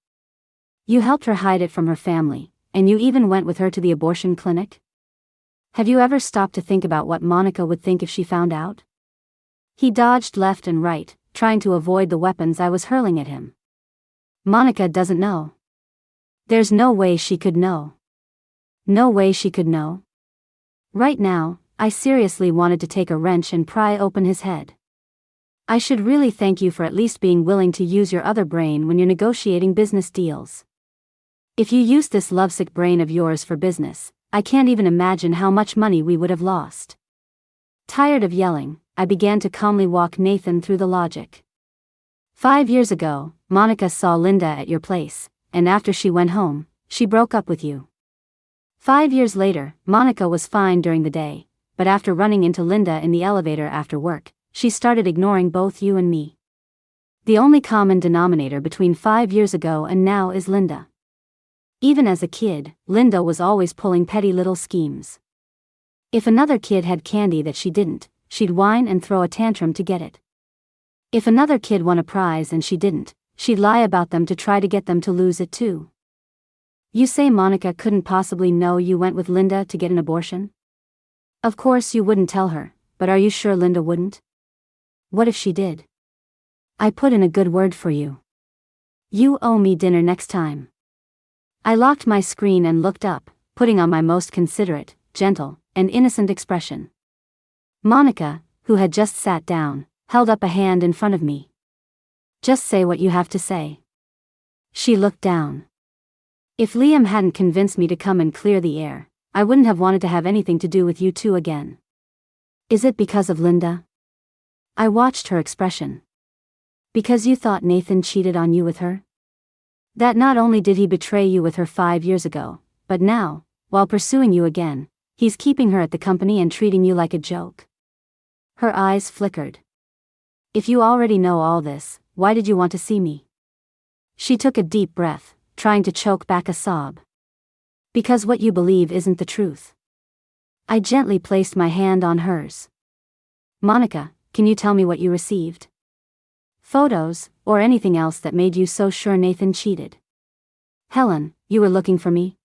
You helped her hide it from her family, and you even went with her to the abortion clinic? Have you ever stopped to think about what Monica would think if she found out? He dodged left and right, trying to avoid the weapons I was hurling at him. Monica doesn't know. There's no way she could know. No way she could know. Right now, I seriously wanted to take a wrench and pry open his head. I should really thank you for at least being willing to use your other brain when you're negotiating business deals. If you used this lovesick brain of yours for business, I can't even imagine how much money we would have lost. Tired of yelling, I began to calmly walk Nathan through the logic. 5 years ago, Monica saw Linda at your place, and after she went home, she broke up with you. 5 years later, Monica was fine during the day, but after running into Linda in the elevator after work, she started ignoring both you and me. The only common denominator between 5 years ago and now is Linda. Even as a kid, Linda was always pulling petty little schemes. If another kid had candy that she didn't, she'd whine and throw a tantrum to get it. If another kid won a prize and she didn't, she'd lie about them to try to get them to lose it too. You say Monica couldn't possibly know you went with Linda to get an abortion? Of course you wouldn't tell her, but are you sure Linda wouldn't? What if she did? I put in a good word for you. You owe me dinner next time. I locked my screen and looked up, putting on my most considerate, gentle, and innocent expression. Monica, who had just sat down, held up a hand in front of me. Just say what you have to say. She looked down. If Liam hadn't convinced me to come and clear the air, I wouldn't have wanted to have anything to do with you two again. Is it because of Linda? I watched her expression. Because you thought Nathan cheated on you with her? That not only did he betray you with her 5 years ago, but now, while pursuing you again, he's keeping her at the company and treating you like a joke. Her eyes flickered. If you already know all this, why did you want to see me? She took a deep breath, trying to choke back a sob. Because what you believe isn't the truth. I gently placed my hand on hers. Monica, can you tell me what you received? Photos, or anything else that made you so sure Nathan cheated? Helen, you were looking for me?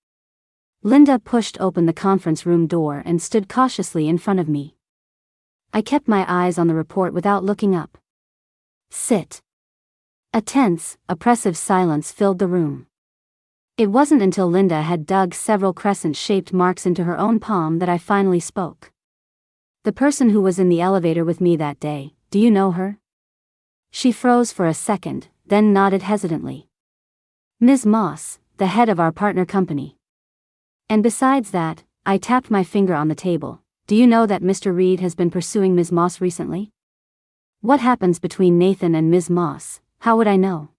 Linda pushed open the conference room door and stood cautiously in front of me. I kept my eyes on the report without looking up. Sit. A tense, oppressive silence filled the room. It wasn't until Linda had dug several crescent-shaped marks into her own palm that I finally spoke. The person who was in the elevator with me that day, do you know her? She froze for a second, then nodded hesitantly. Ms. Moss, the head of our partner company. And besides that, I tapped my finger on the table, do you know that Mr. Reed has been pursuing Ms. Moss recently? What happens between Nathan and Ms. Moss, how would I know?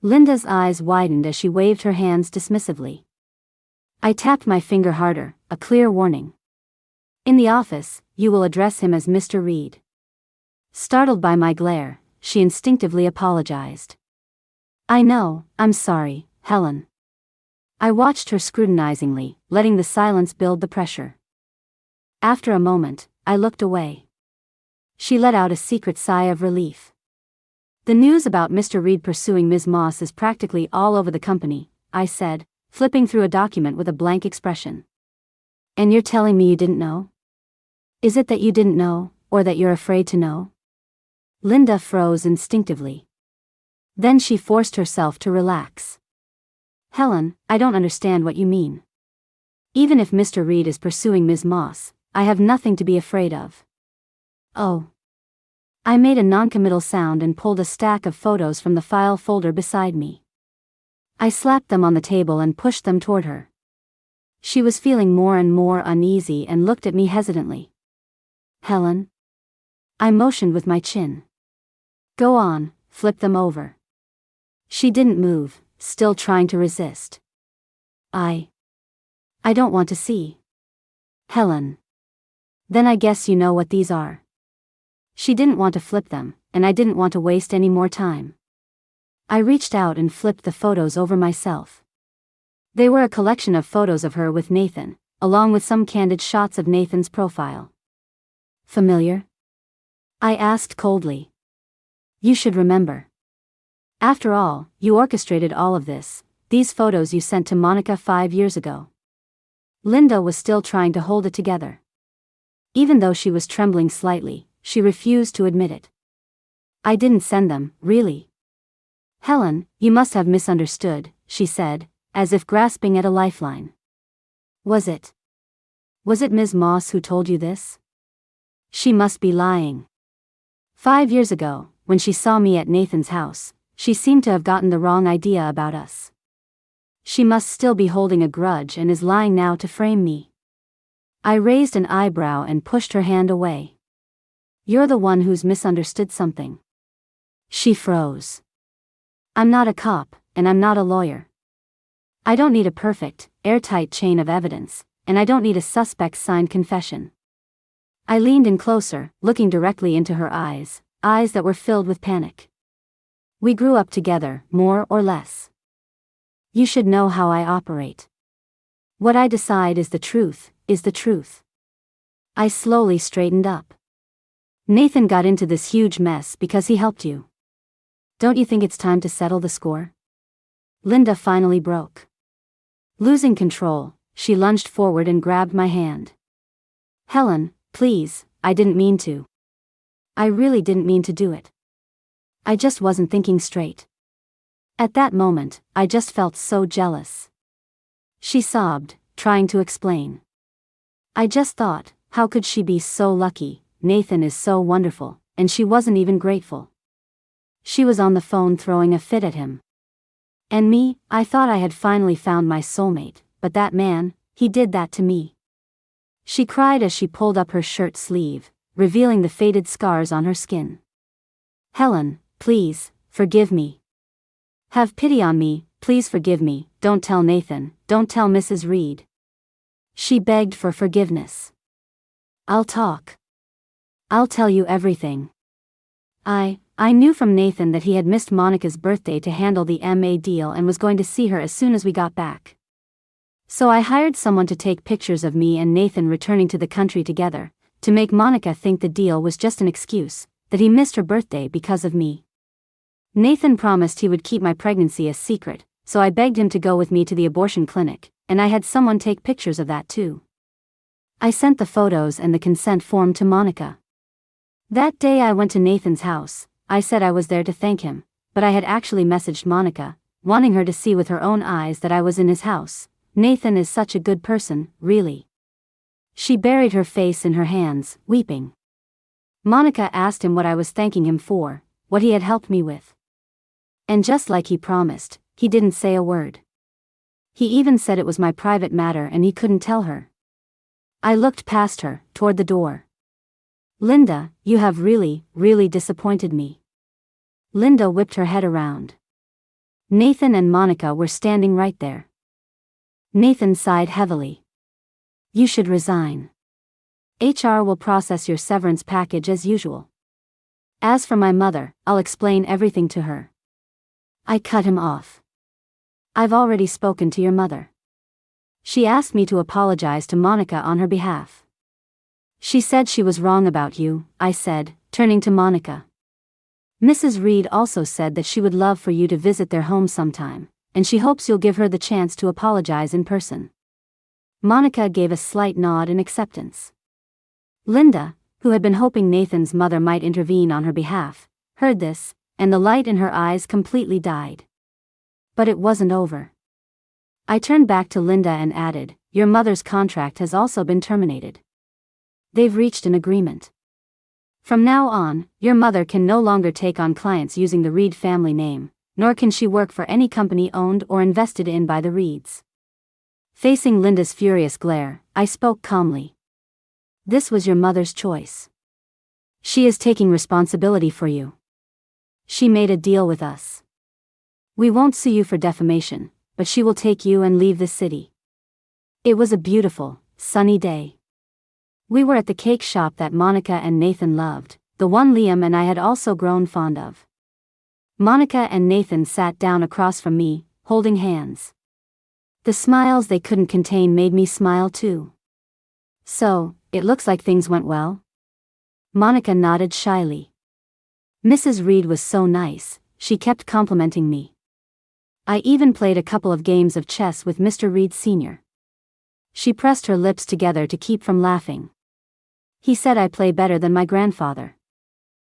Linda's eyes widened as she waved her hands dismissively. I tapped my finger harder, a clear warning. In the office, you will address him as Mr. Reed. Startled by my glare, she instinctively apologized. I know, I'm sorry, Helen. I watched her scrutinizingly, letting the silence build the pressure. After a moment, I looked away. She let out a secret sigh of relief. The news about Mr. Reed pursuing Ms. Moss is practically all over the company, I said, flipping through a document with a blank expression. And you're telling me you didn't know? Is it that you didn't know, or that you're afraid to know? Linda froze instinctively. Then she forced herself to relax. Helen, I don't understand what you mean. Even if Mr. Reed is pursuing Ms. Moss, I have nothing to be afraid of. Oh. I made a non-committal sound and pulled a stack of photos from the file folder beside me. I slapped them on the table and pushed them toward her. She was feeling more and more uneasy and looked at me hesitantly. Helen? I motioned with my chin. Go on, flip them over. She didn't move, still trying to resist. I don't want to see. Helen. Then I guess you know what these are. She didn't want to flip them, and I didn't want to waste any more time. I reached out and flipped the photos over myself. They were a collection of photos of her with Nathan, along with some candid shots of Nathan's profile. Familiar? I asked coldly. You should remember. After all, you orchestrated all of this, these photos you sent to Monica 5 years ago. Linda was still trying to hold it together. Even though she was trembling slightly, she refused to admit it. I didn't send them, really. Helen, you must have misunderstood, she said, as if grasping at a lifeline. Was it Ms. Moss who told you this? She must be lying. 5 years ago, when she saw me at Nathan's house, she seemed to have gotten the wrong idea about us. She must still be holding a grudge and is lying now to frame me. I raised an eyebrow and pushed her hand away. You're the one who's misunderstood something. She froze. I'm not a cop, and I'm not a lawyer. I don't need a perfect, airtight chain of evidence, and I don't need a suspect's signed confession. I leaned in closer, looking directly into her eyes that were filled with panic. We grew up together, more or less. You should know how I operate. What I decide is the truth, is the truth. I slowly straightened up. Nathan got into this huge mess because he helped you. Don't you think it's time to settle the score? Linda finally broke. Losing control, she lunged forward and grabbed my hand. Helen, please, I didn't mean to. I really didn't mean to do it. I just wasn't thinking straight. At that moment, I just felt so jealous. She sobbed, trying to explain. I just thought, how could she be so lucky? Nathan is so wonderful, and she wasn't even grateful. She was on the phone throwing a fit at him. And me, I thought I had finally found my soulmate, but that man, he did that to me. She cried as she pulled up her shirt sleeve, revealing the faded scars on her skin. Helen, please, forgive me. Have pity on me, please forgive me, don't tell Nathan, don't tell Mrs. Reed. She begged for forgiveness. I'll talk. I'll tell you everything. I knew from Nathan that he had missed Monica's birthday to handle the MA deal and was going to see her as soon as we got back. So I hired someone to take pictures of me and Nathan returning to the country together, to make Monica think the deal was just an excuse, that he missed her birthday because of me. Nathan promised he would keep my pregnancy a secret, so I begged him to go with me to the abortion clinic, and I had someone take pictures of that too. I sent the photos and the consent form to Monica. That day I went to Nathan's house. I said I was there to thank him, but I had actually messaged Monica, wanting her to see with her own eyes that I was in his house. Nathan is such a good person, really. She buried her face in her hands, weeping. Monica asked him what I was thanking him for, what he had helped me with. And just like he promised, he didn't say a word. He even said it was my private matter and he couldn't tell her. I looked past her, toward the door. Linda, you have really, really disappointed me. Linda whipped her head around. Nathan and Monica were standing right there. Nathan sighed heavily. You should resign. HR will process your severance package as usual. As for my mother, I'll explain everything to her. I cut him off. I've already spoken to your mother. She asked me to apologize to Monica on her behalf. She said she was wrong about you, I said, turning to Monica. Mrs. Reed also said that she would love for you to visit their home sometime, and she hopes you'll give her the chance to apologize in person. Monica gave a slight nod in acceptance. Linda, who had been hoping Nathan's mother might intervene on her behalf, heard this, and the light in her eyes completely died. But it wasn't over. I turned back to Linda and added, your mother's contract has also been terminated. They've reached an agreement. From now on, your mother can no longer take on clients using the Reed family name, nor can she work for any company owned or invested in by the Reeds. Facing Linda's furious glare, I spoke calmly. This was your mother's choice. She is taking responsibility for you. She made a deal with us. We won't sue you for defamation, but she will take you and leave the city. It was a beautiful, sunny day. We were at the cake shop that Monica and Nathan loved, the one Liam and I had also grown fond of. Monica and Nathan sat down across from me, holding hands. The smiles they couldn't contain made me smile too. So, it looks like things went well? Monica nodded shyly. Mrs. Reed was so nice, she kept complimenting me. I even played a couple of games of chess with Mr. Reed Sr. She pressed her lips together to keep from laughing. He said I play better than my grandfather.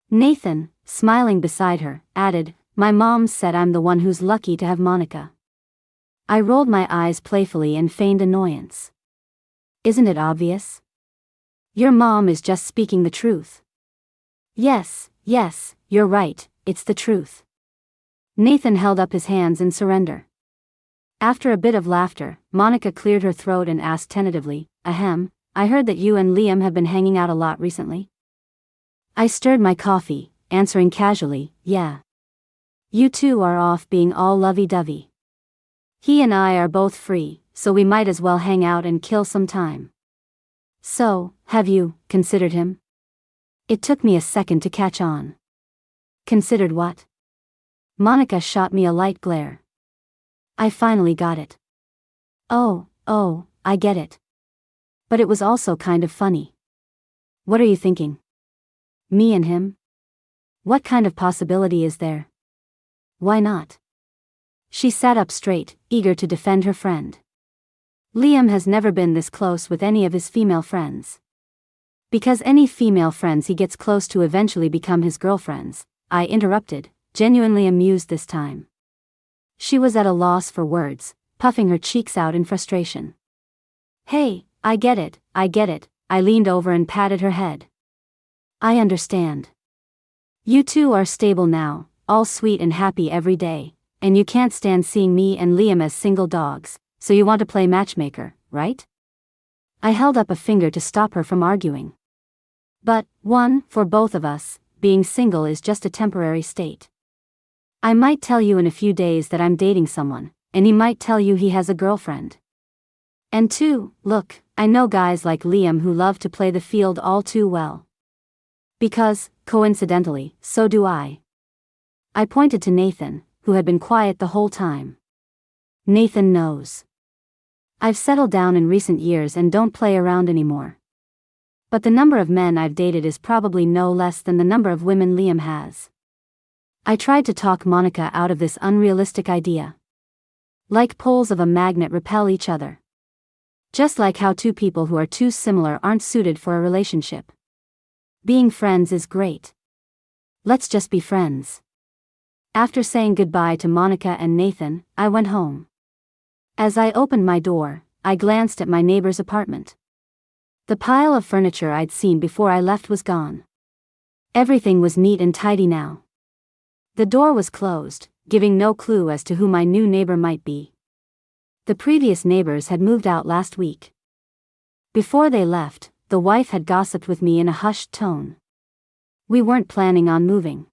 Nathan, smiling beside her, added, "My mom said I'm the one who's lucky to have Monica." I rolled my eyes playfully and feigned annoyance. "Isn't it obvious? Your mom is just speaking the truth." Yes, you're right, it's the truth." Nathan held up his hands in surrender. After a bit of laughter, Monica cleared her throat and asked tentatively, "Ahem, I heard that you and Liam have been hanging out a lot recently?" I stirred my coffee, answering casually, "Yeah. You two are off being all lovey-dovey. He and I are both free, so we might as well hang out and kill some time." "So, have you considered him?" It took me a second to catch on. "Considered what?" Monica shot me a light glare. I finally got it. Oh, I get it. But it was also kind of funny. "What are you thinking? Me and him? What kind of possibility is there? Why not?" She sat up straight, eager to defend her friend. "Liam has never been this close with any of his female friends. Because any female friends he gets close to eventually become his girlfriends," I interrupted, genuinely amused this time. She was at a loss for words, puffing her cheeks out in frustration. "Hey, I get it, I leaned over and patted her head. "I understand. You two are stable now, all sweet and happy every day, and you can't stand seeing me and Liam as single dogs, so you want to play matchmaker, right?" I held up a finger to stop her from arguing. "But, for both of us, being single is just a temporary state. I might tell you in a few days that I'm dating someone, and he might tell you he has a girlfriend. And 2, look, I know guys like Liam who love to play the field all too well. Because, coincidentally, so do I." I pointed to Nathan, who had been quiet the whole time. "Nathan knows. I've settled down in recent years and don't play around anymore. But the number of men I've dated is probably no less than the number of women Liam has." I tried to talk Monica out of this unrealistic idea. Like poles of a magnet repel each other. Just like how two people who are too similar aren't suited for a relationship. Being friends is great. Let's just be friends. After saying goodbye to Monica and Nathan, I went home. As I opened my door, I glanced at my neighbor's apartment. The pile of furniture I'd seen before I left was gone. Everything was neat and tidy now. The door was closed, giving no clue as to who my new neighbor might be. The previous neighbors had moved out last week. Before they left, the wife had gossiped with me in a hushed tone. We weren't planning on moving.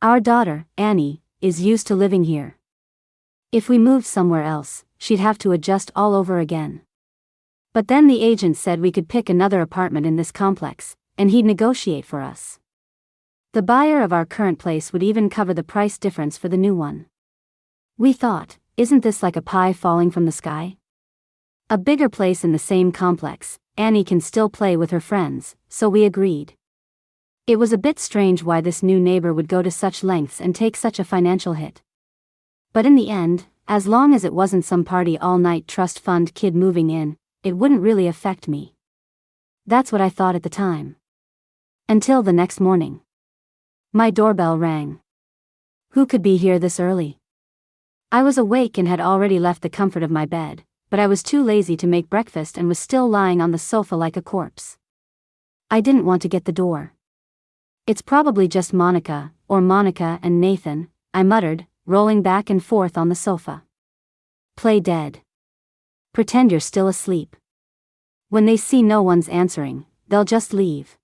Our daughter, Annie, is used to living here. If we moved somewhere else, she'd have to adjust all over again. But then the agent said we could pick another apartment in this complex, and he'd negotiate for us. The buyer of our current place would even cover the price difference for the new one. We thought, isn't this like a pie falling from the sky? A bigger place in the same complex, Annie can still play with her friends, so we agreed. It was a bit strange why this new neighbor would go to such lengths and take such a financial hit. But in the end, as long as it wasn't some party all-night trust fund kid moving in, it wouldn't really affect me. That's what I thought at the time. Until the next morning. My doorbell rang. Who could be here this early? I was awake and had already left the comfort of my bed, but I was too lazy to make breakfast and was still lying on the sofa like a corpse. I didn't want to get the door. "It's probably just Monica, or Monica and Nathan," I muttered, rolling back and forth on the sofa. "Play dead. Pretend you're still asleep. When they see no one's answering, they'll just leave."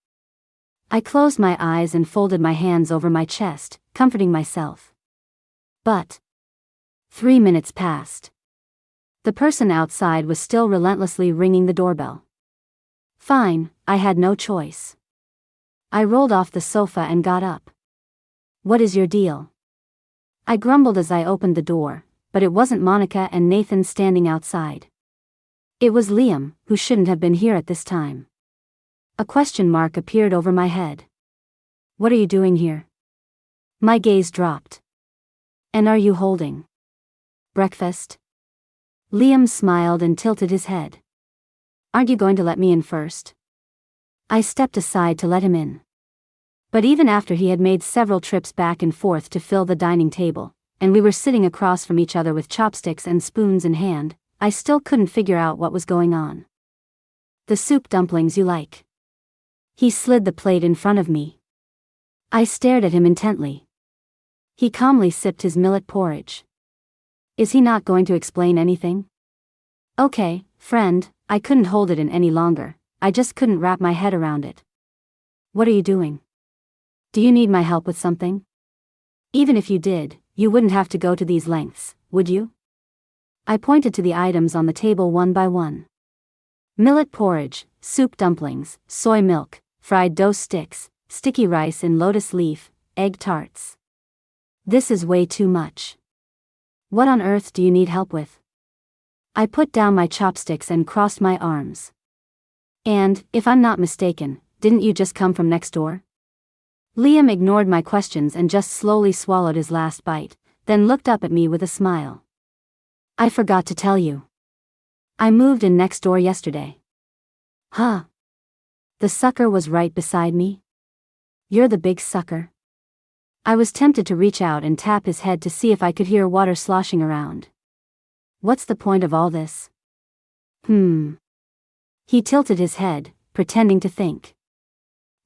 I closed my eyes and folded my hands over my chest, comforting myself. But 3 minutes passed. The person outside was still relentlessly ringing the doorbell. Fine, I had no choice. I rolled off the sofa and got up. "What is your deal?" I grumbled as I opened the door, but it wasn't Monica and Nathan standing outside. It was Liam, who shouldn't have been here at this time. A question mark appeared over my head. "What are you doing here?" My gaze dropped. "And are you holding breakfast?" Liam smiled and tilted his head. "Aren't you going to let me in first?" I stepped aside to let him in. But even after he had made several trips back and forth to fill the dining table, and we were sitting across from each other with chopsticks and spoons in hand, I still couldn't figure out what was going on. The soup dumplings you like. He slid the plate in front of me. I stared at him intently. He calmly sipped his millet porridge. Is he not going to explain anything? Okay, friend, I couldn't hold it in any longer, I just couldn't wrap my head around it. What are you doing? Do you need my help with something? Even if you did, you wouldn't have to go to these lengths, would you? I pointed to the items on the table one by one. Millet porridge, soup dumplings, soy milk, fried dough sticks, sticky rice in lotus leaf, egg tarts. This is way too much. What on earth do you need help with? I put down my chopsticks and crossed my arms. And, if I'm not mistaken, didn't you just come from next door? Liam ignored my questions and just slowly swallowed his last bite, then looked up at me with a smile. I forgot to tell you. I moved in next door yesterday. Huh? The sucker was right beside me? You're the big sucker. I was tempted to reach out and tap his head to see if I could hear water sloshing around. What's the point of all this? He tilted his head, pretending to think.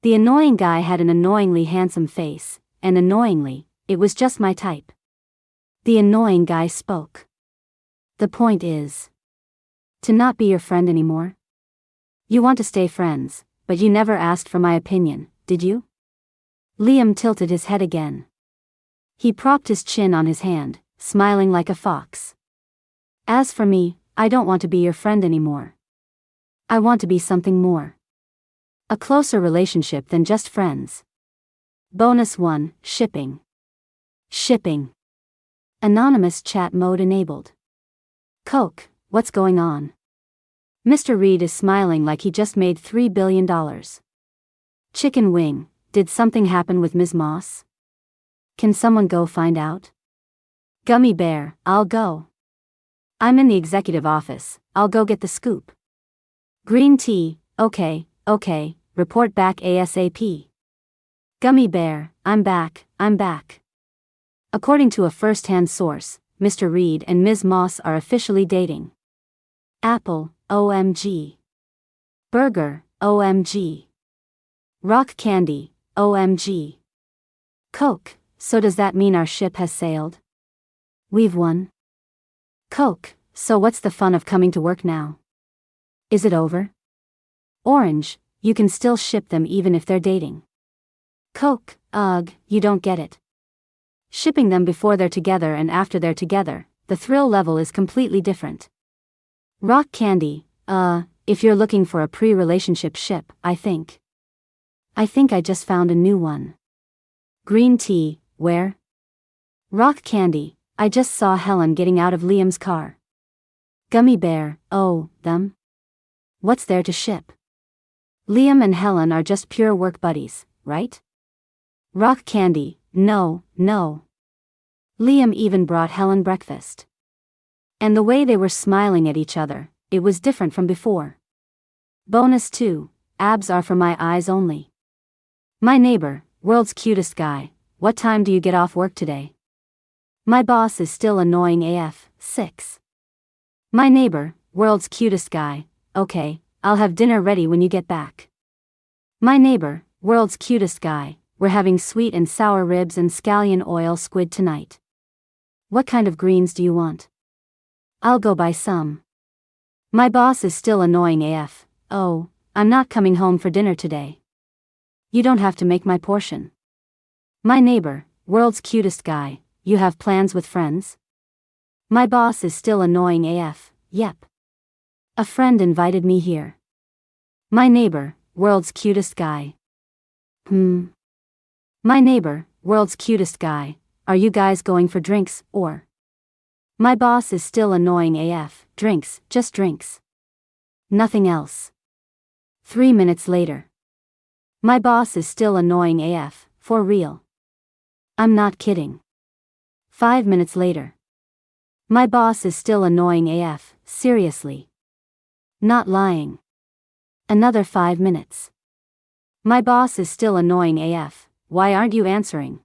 The annoying guy had an annoyingly handsome face, and annoyingly, it was just my type. The annoying guy spoke. The point is to not be your friend anymore. You want to stay friends, but you never asked for my opinion, did you? Liam tilted his head again. He propped his chin on his hand, smiling like a fox. As for me, I don't want to be your friend anymore. I want to be something more. A closer relationship than just friends. Bonus 1, shipping. Shipping. Anonymous chat mode enabled. Coke, what's going on? Mr. Reed is smiling like he just made $3 billion. Chicken wing, did something happen with Ms. Moss? Can someone go find out? Gummy bear, I'll go. I'm in the executive office, I'll go get the scoop. Green tea, okay, report back ASAP. Gummy bear, I'm back. According to a first-hand source, Mr. Reed and Ms. Moss are officially dating. Apple, OMG. Burger, OMG. Rock candy, OMG. Coke, so does that mean our ship has sailed? We've won. Coke, so what's the fun of coming to work now? Is it over? Orange, you can still ship them even if they're dating. Coke, ugh, you don't get it. Shipping them before they're together and after they're together, the thrill level is completely different. Rock candy, if you're looking for a pre-relationship ship, I think I just found a new one. Green tea, where? Rock candy, I just saw Helen getting out of Liam's car. Gummy bear, oh, them? What's there to ship? Liam and Helen are just pure work buddies, right? Rock candy, no. Liam even brought Helen breakfast. And the way they were smiling at each other, it was different from before. Bonus 2, abs are for my eyes only. My neighbor, world's cutest guy, what time do you get off work today? My boss is still annoying AF, 6. My neighbor, world's cutest guy, okay, I'll have dinner ready when you get back. My neighbor, world's cutest guy, we're having sweet and sour ribs and scallion oil squid tonight. What kind of greens do you want? I'll go buy some. My boss is still annoying AF, oh, I'm not coming home for dinner today. You don't have to make my portion. My neighbor, world's cutest guy, you have plans with friends? My boss is still annoying AF, yep. A friend invited me here. My neighbor, world's cutest guy. My neighbor, world's cutest guy, are you guys going for drinks, or? My boss is still annoying AF, drinks, just drinks. Nothing else. 3 minutes later. My boss is still annoying AF, for real. I'm not kidding. 5 minutes later. My boss is still annoying AF, seriously. Not lying. Another 5 minutes. My boss is still annoying AF, why aren't you answering?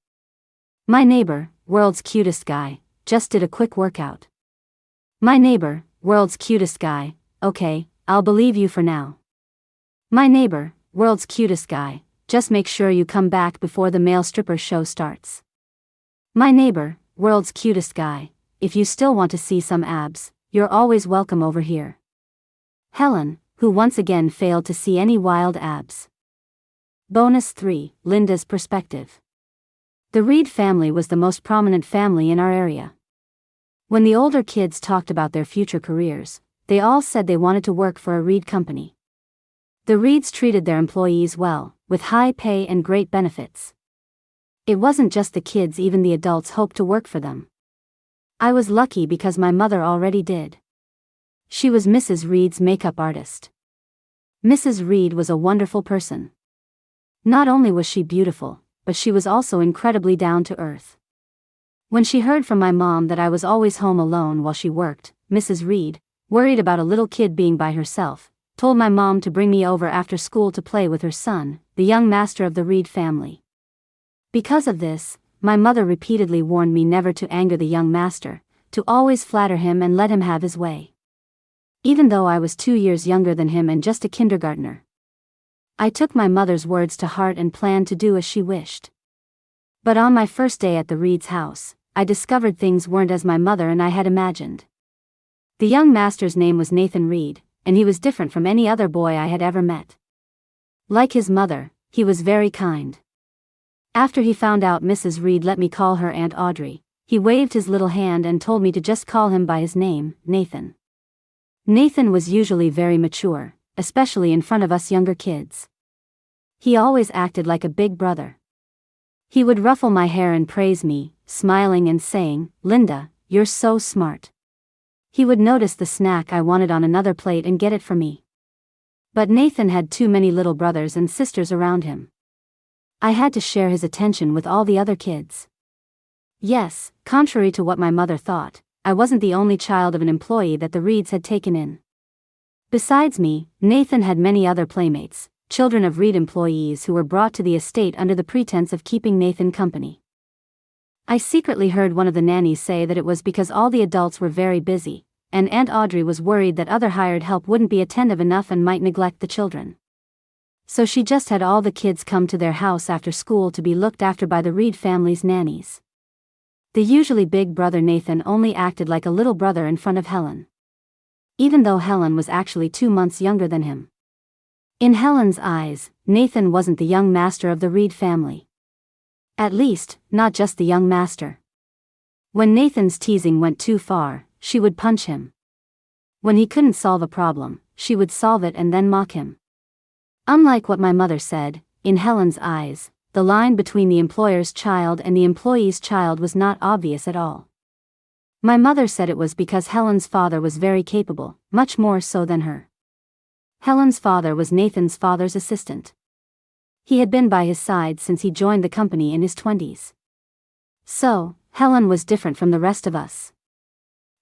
My neighbor, world's cutest guy, just did a quick workout. My neighbor, world's cutest guy, okay, I'll believe you for now. My neighbor, world's cutest guy, just make sure you come back before the male stripper show starts. My neighbor, world's cutest guy, if you still want to see some abs, you're always welcome over here. Helen, who once again failed to see any wild abs. Bonus 3, Linda's perspective. The Reed family was the most prominent family in our area. When the older kids talked about their future careers, they all said they wanted to work for a Reed company. The Reeds treated their employees well, with high pay and great benefits. It wasn't just the kids, even the adults hoped to work for them. I was lucky because my mother already did. She was Mrs. Reed's makeup artist. Mrs. Reed was a wonderful person. Not only was she beautiful, but she was also incredibly down to earth. When she heard from my mom that I was always home alone while she worked, Mrs. Reed, worried about a little kid being by herself, told my mom to bring me over after school to play with her son, the young master of the Reed family. Because of this, my mother repeatedly warned me never to anger the young master, to always flatter him and let him have his way. Even though I was 2 years younger than him and just a kindergartner, I took my mother's words to heart and planned to do as she wished. But on my first day at the Reed's house, I discovered things weren't as my mother and I had imagined. The young master's name was Nathan Reed, and he was different from any other boy I had ever met. Like his mother, he was very kind. After he found out Mrs. Reed let me call her Aunt Audrey, he waved his little hand and told me to just call him by his name, Nathan. Nathan was usually very mature, especially in front of us younger kids. He always acted like a big brother. He would ruffle my hair and praise me, smiling and saying, "Linda, you're so smart." He would notice the snack I wanted on another plate and get it for me. But Nathan had too many little brothers and sisters around him. I had to share his attention with all the other kids. Yes, contrary to what my mother thought, I wasn't the only child of an employee that the Reeds had taken in. Besides me, Nathan had many other playmates, children of Reed employees who were brought to the estate under the pretense of keeping Nathan company. I secretly heard one of the nannies say that it was because all the adults were very busy, and Aunt Audrey was worried that other hired help wouldn't be attentive enough and might neglect the children. So she just had all the kids come to their house after school to be looked after by the Reed family's nannies. The usually big brother Nathan only acted like a little brother in front of Helen. Even though Helen was actually 2 months younger than him. In Helen's eyes, Nathan wasn't the young master of the Reed family. At least, not just the young master. When Nathan's teasing went too far, she would punch him. When he couldn't solve a problem, she would solve it and then mock him. Unlike what my mother said, in Helen's eyes, the line between the employer's child and the employee's child was not obvious at all. My mother said it was because Helen's father was very capable, much more so than her. Helen's father was Nathan's father's assistant. He had been by his side since he joined the company in his 20s. So, Helen was different from the rest of us.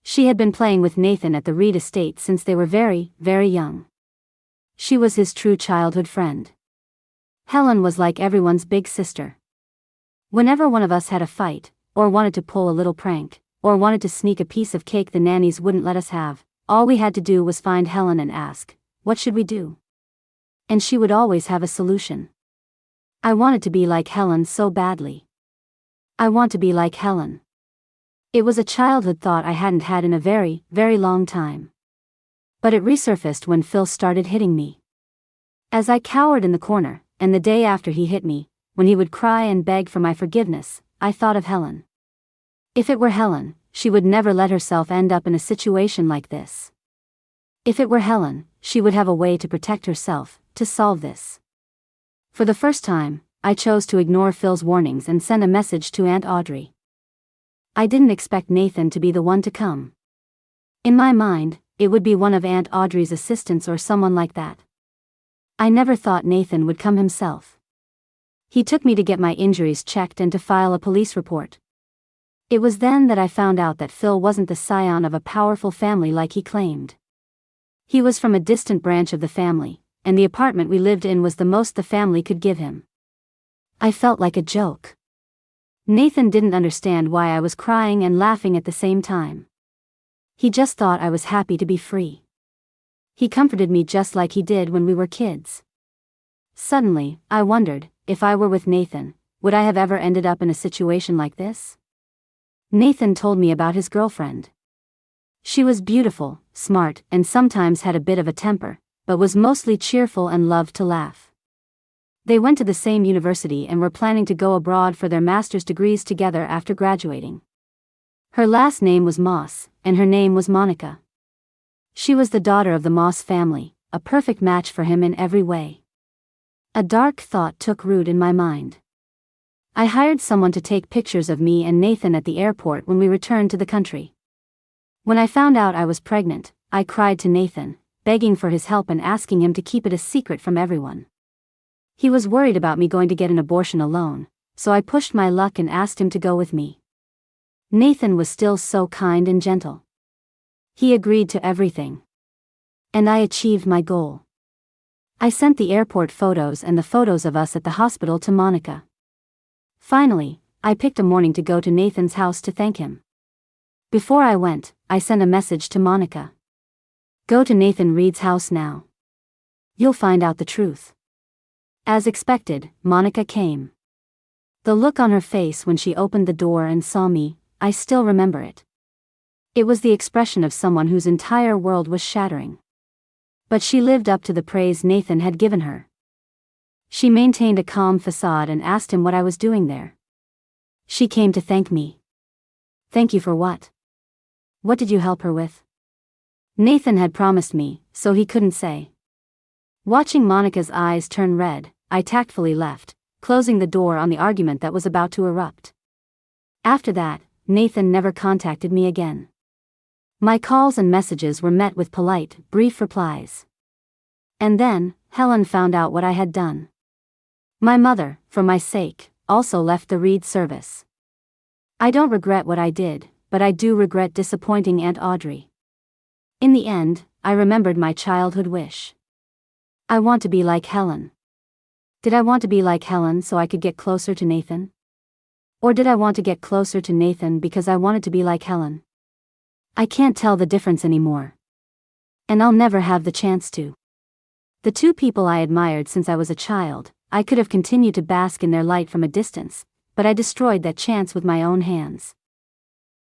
She had been playing with Nathan at the Reed estate since they were very, very young. She was his true childhood friend. Helen was like everyone's big sister. Whenever one of us had a fight, or wanted to pull a little prank, or wanted to sneak a piece of cake the nannies wouldn't let us have, all we had to do was find Helen and ask, "What should we do?" And she would always have a solution. I wanted to be like Helen so badly. I want to be like Helen. It was a childhood thought I hadn't had in a very, very long time. But it resurfaced when Phil started hitting me. As I cowered in the corner, and the day after he hit me, when he would cry and beg for my forgiveness, I thought of Helen. If it were Helen, she would never let herself end up in a situation like this. If it were Helen, she would have a way to protect herself, to solve this. For the first time, I chose to ignore Phil's warnings and send a message to Aunt Audrey. I didn't expect Nathan to be the one to come. In my mind, it would be one of Aunt Audrey's assistants or someone like that. I never thought Nathan would come himself. He took me to get my injuries checked and to file a police report. It was then that I found out that Phil wasn't the scion of a powerful family like he claimed. He was from a distant branch of the family, and the apartment we lived in was the most the family could give him. I felt like a joke. Nathan didn't understand why I was crying and laughing at the same time. He just thought I was happy to be free. He comforted me just like he did when we were kids. Suddenly, I wondered, if I were with Nathan, would I have ever ended up in a situation like this? Nathan told me about his girlfriend. She was beautiful, smart, and sometimes had a bit of a temper, but was mostly cheerful and loved to laugh. They went to the same university and were planning to go abroad for their master's degrees together after graduating. Her last name was Moss, and her name was Monica. She was the daughter of the Moss family, a perfect match for him in every way. A dark thought took root in my mind. I hired someone to take pictures of me and Nathan at the airport when we returned to the country. When I found out I was pregnant, I cried to Nathan, begging for his help and asking him to keep it a secret from everyone. He was worried about me going to get an abortion alone, so I pushed my luck and asked him to go with me. Nathan was still so kind and gentle. He agreed to everything. And I achieved my goal. I sent the airport photos and the photos of us at the hospital to Monica. Finally, I picked a morning to go to Nathan's house to thank him. Before I went, I sent a message to Monica. Go to Nathan Reed's house now. You'll find out the truth. As expected, Monica came. The look on her face when she opened the door and saw me, I still remember it. It was the expression of someone whose entire world was shattering. But she lived up to the praise Nathan had given her. She maintained a calm facade and asked him what I was doing there. She came to thank me. Thank you for what? What did you help her with? Nathan had promised me, so he couldn't say. Watching Monica's eyes turn red, I tactfully left, closing the door on the argument that was about to erupt. After that, Nathan never contacted me again. My calls and messages were met with polite, brief replies. And then, Helen found out what I had done. My mother, for my sake, also left the Reed service. I don't regret what I did, but I do regret disappointing Aunt Audrey. In the end, I remembered my childhood wish. I want to be like Helen. Did I want to be like Helen so I could get closer to Nathan? Or did I want to get closer to Nathan because I wanted to be like Helen? I can't tell the difference anymore. And I'll never have the chance to. The two people I admired since I was a child, I could have continued to bask in their light from a distance, but I destroyed that chance with my own hands.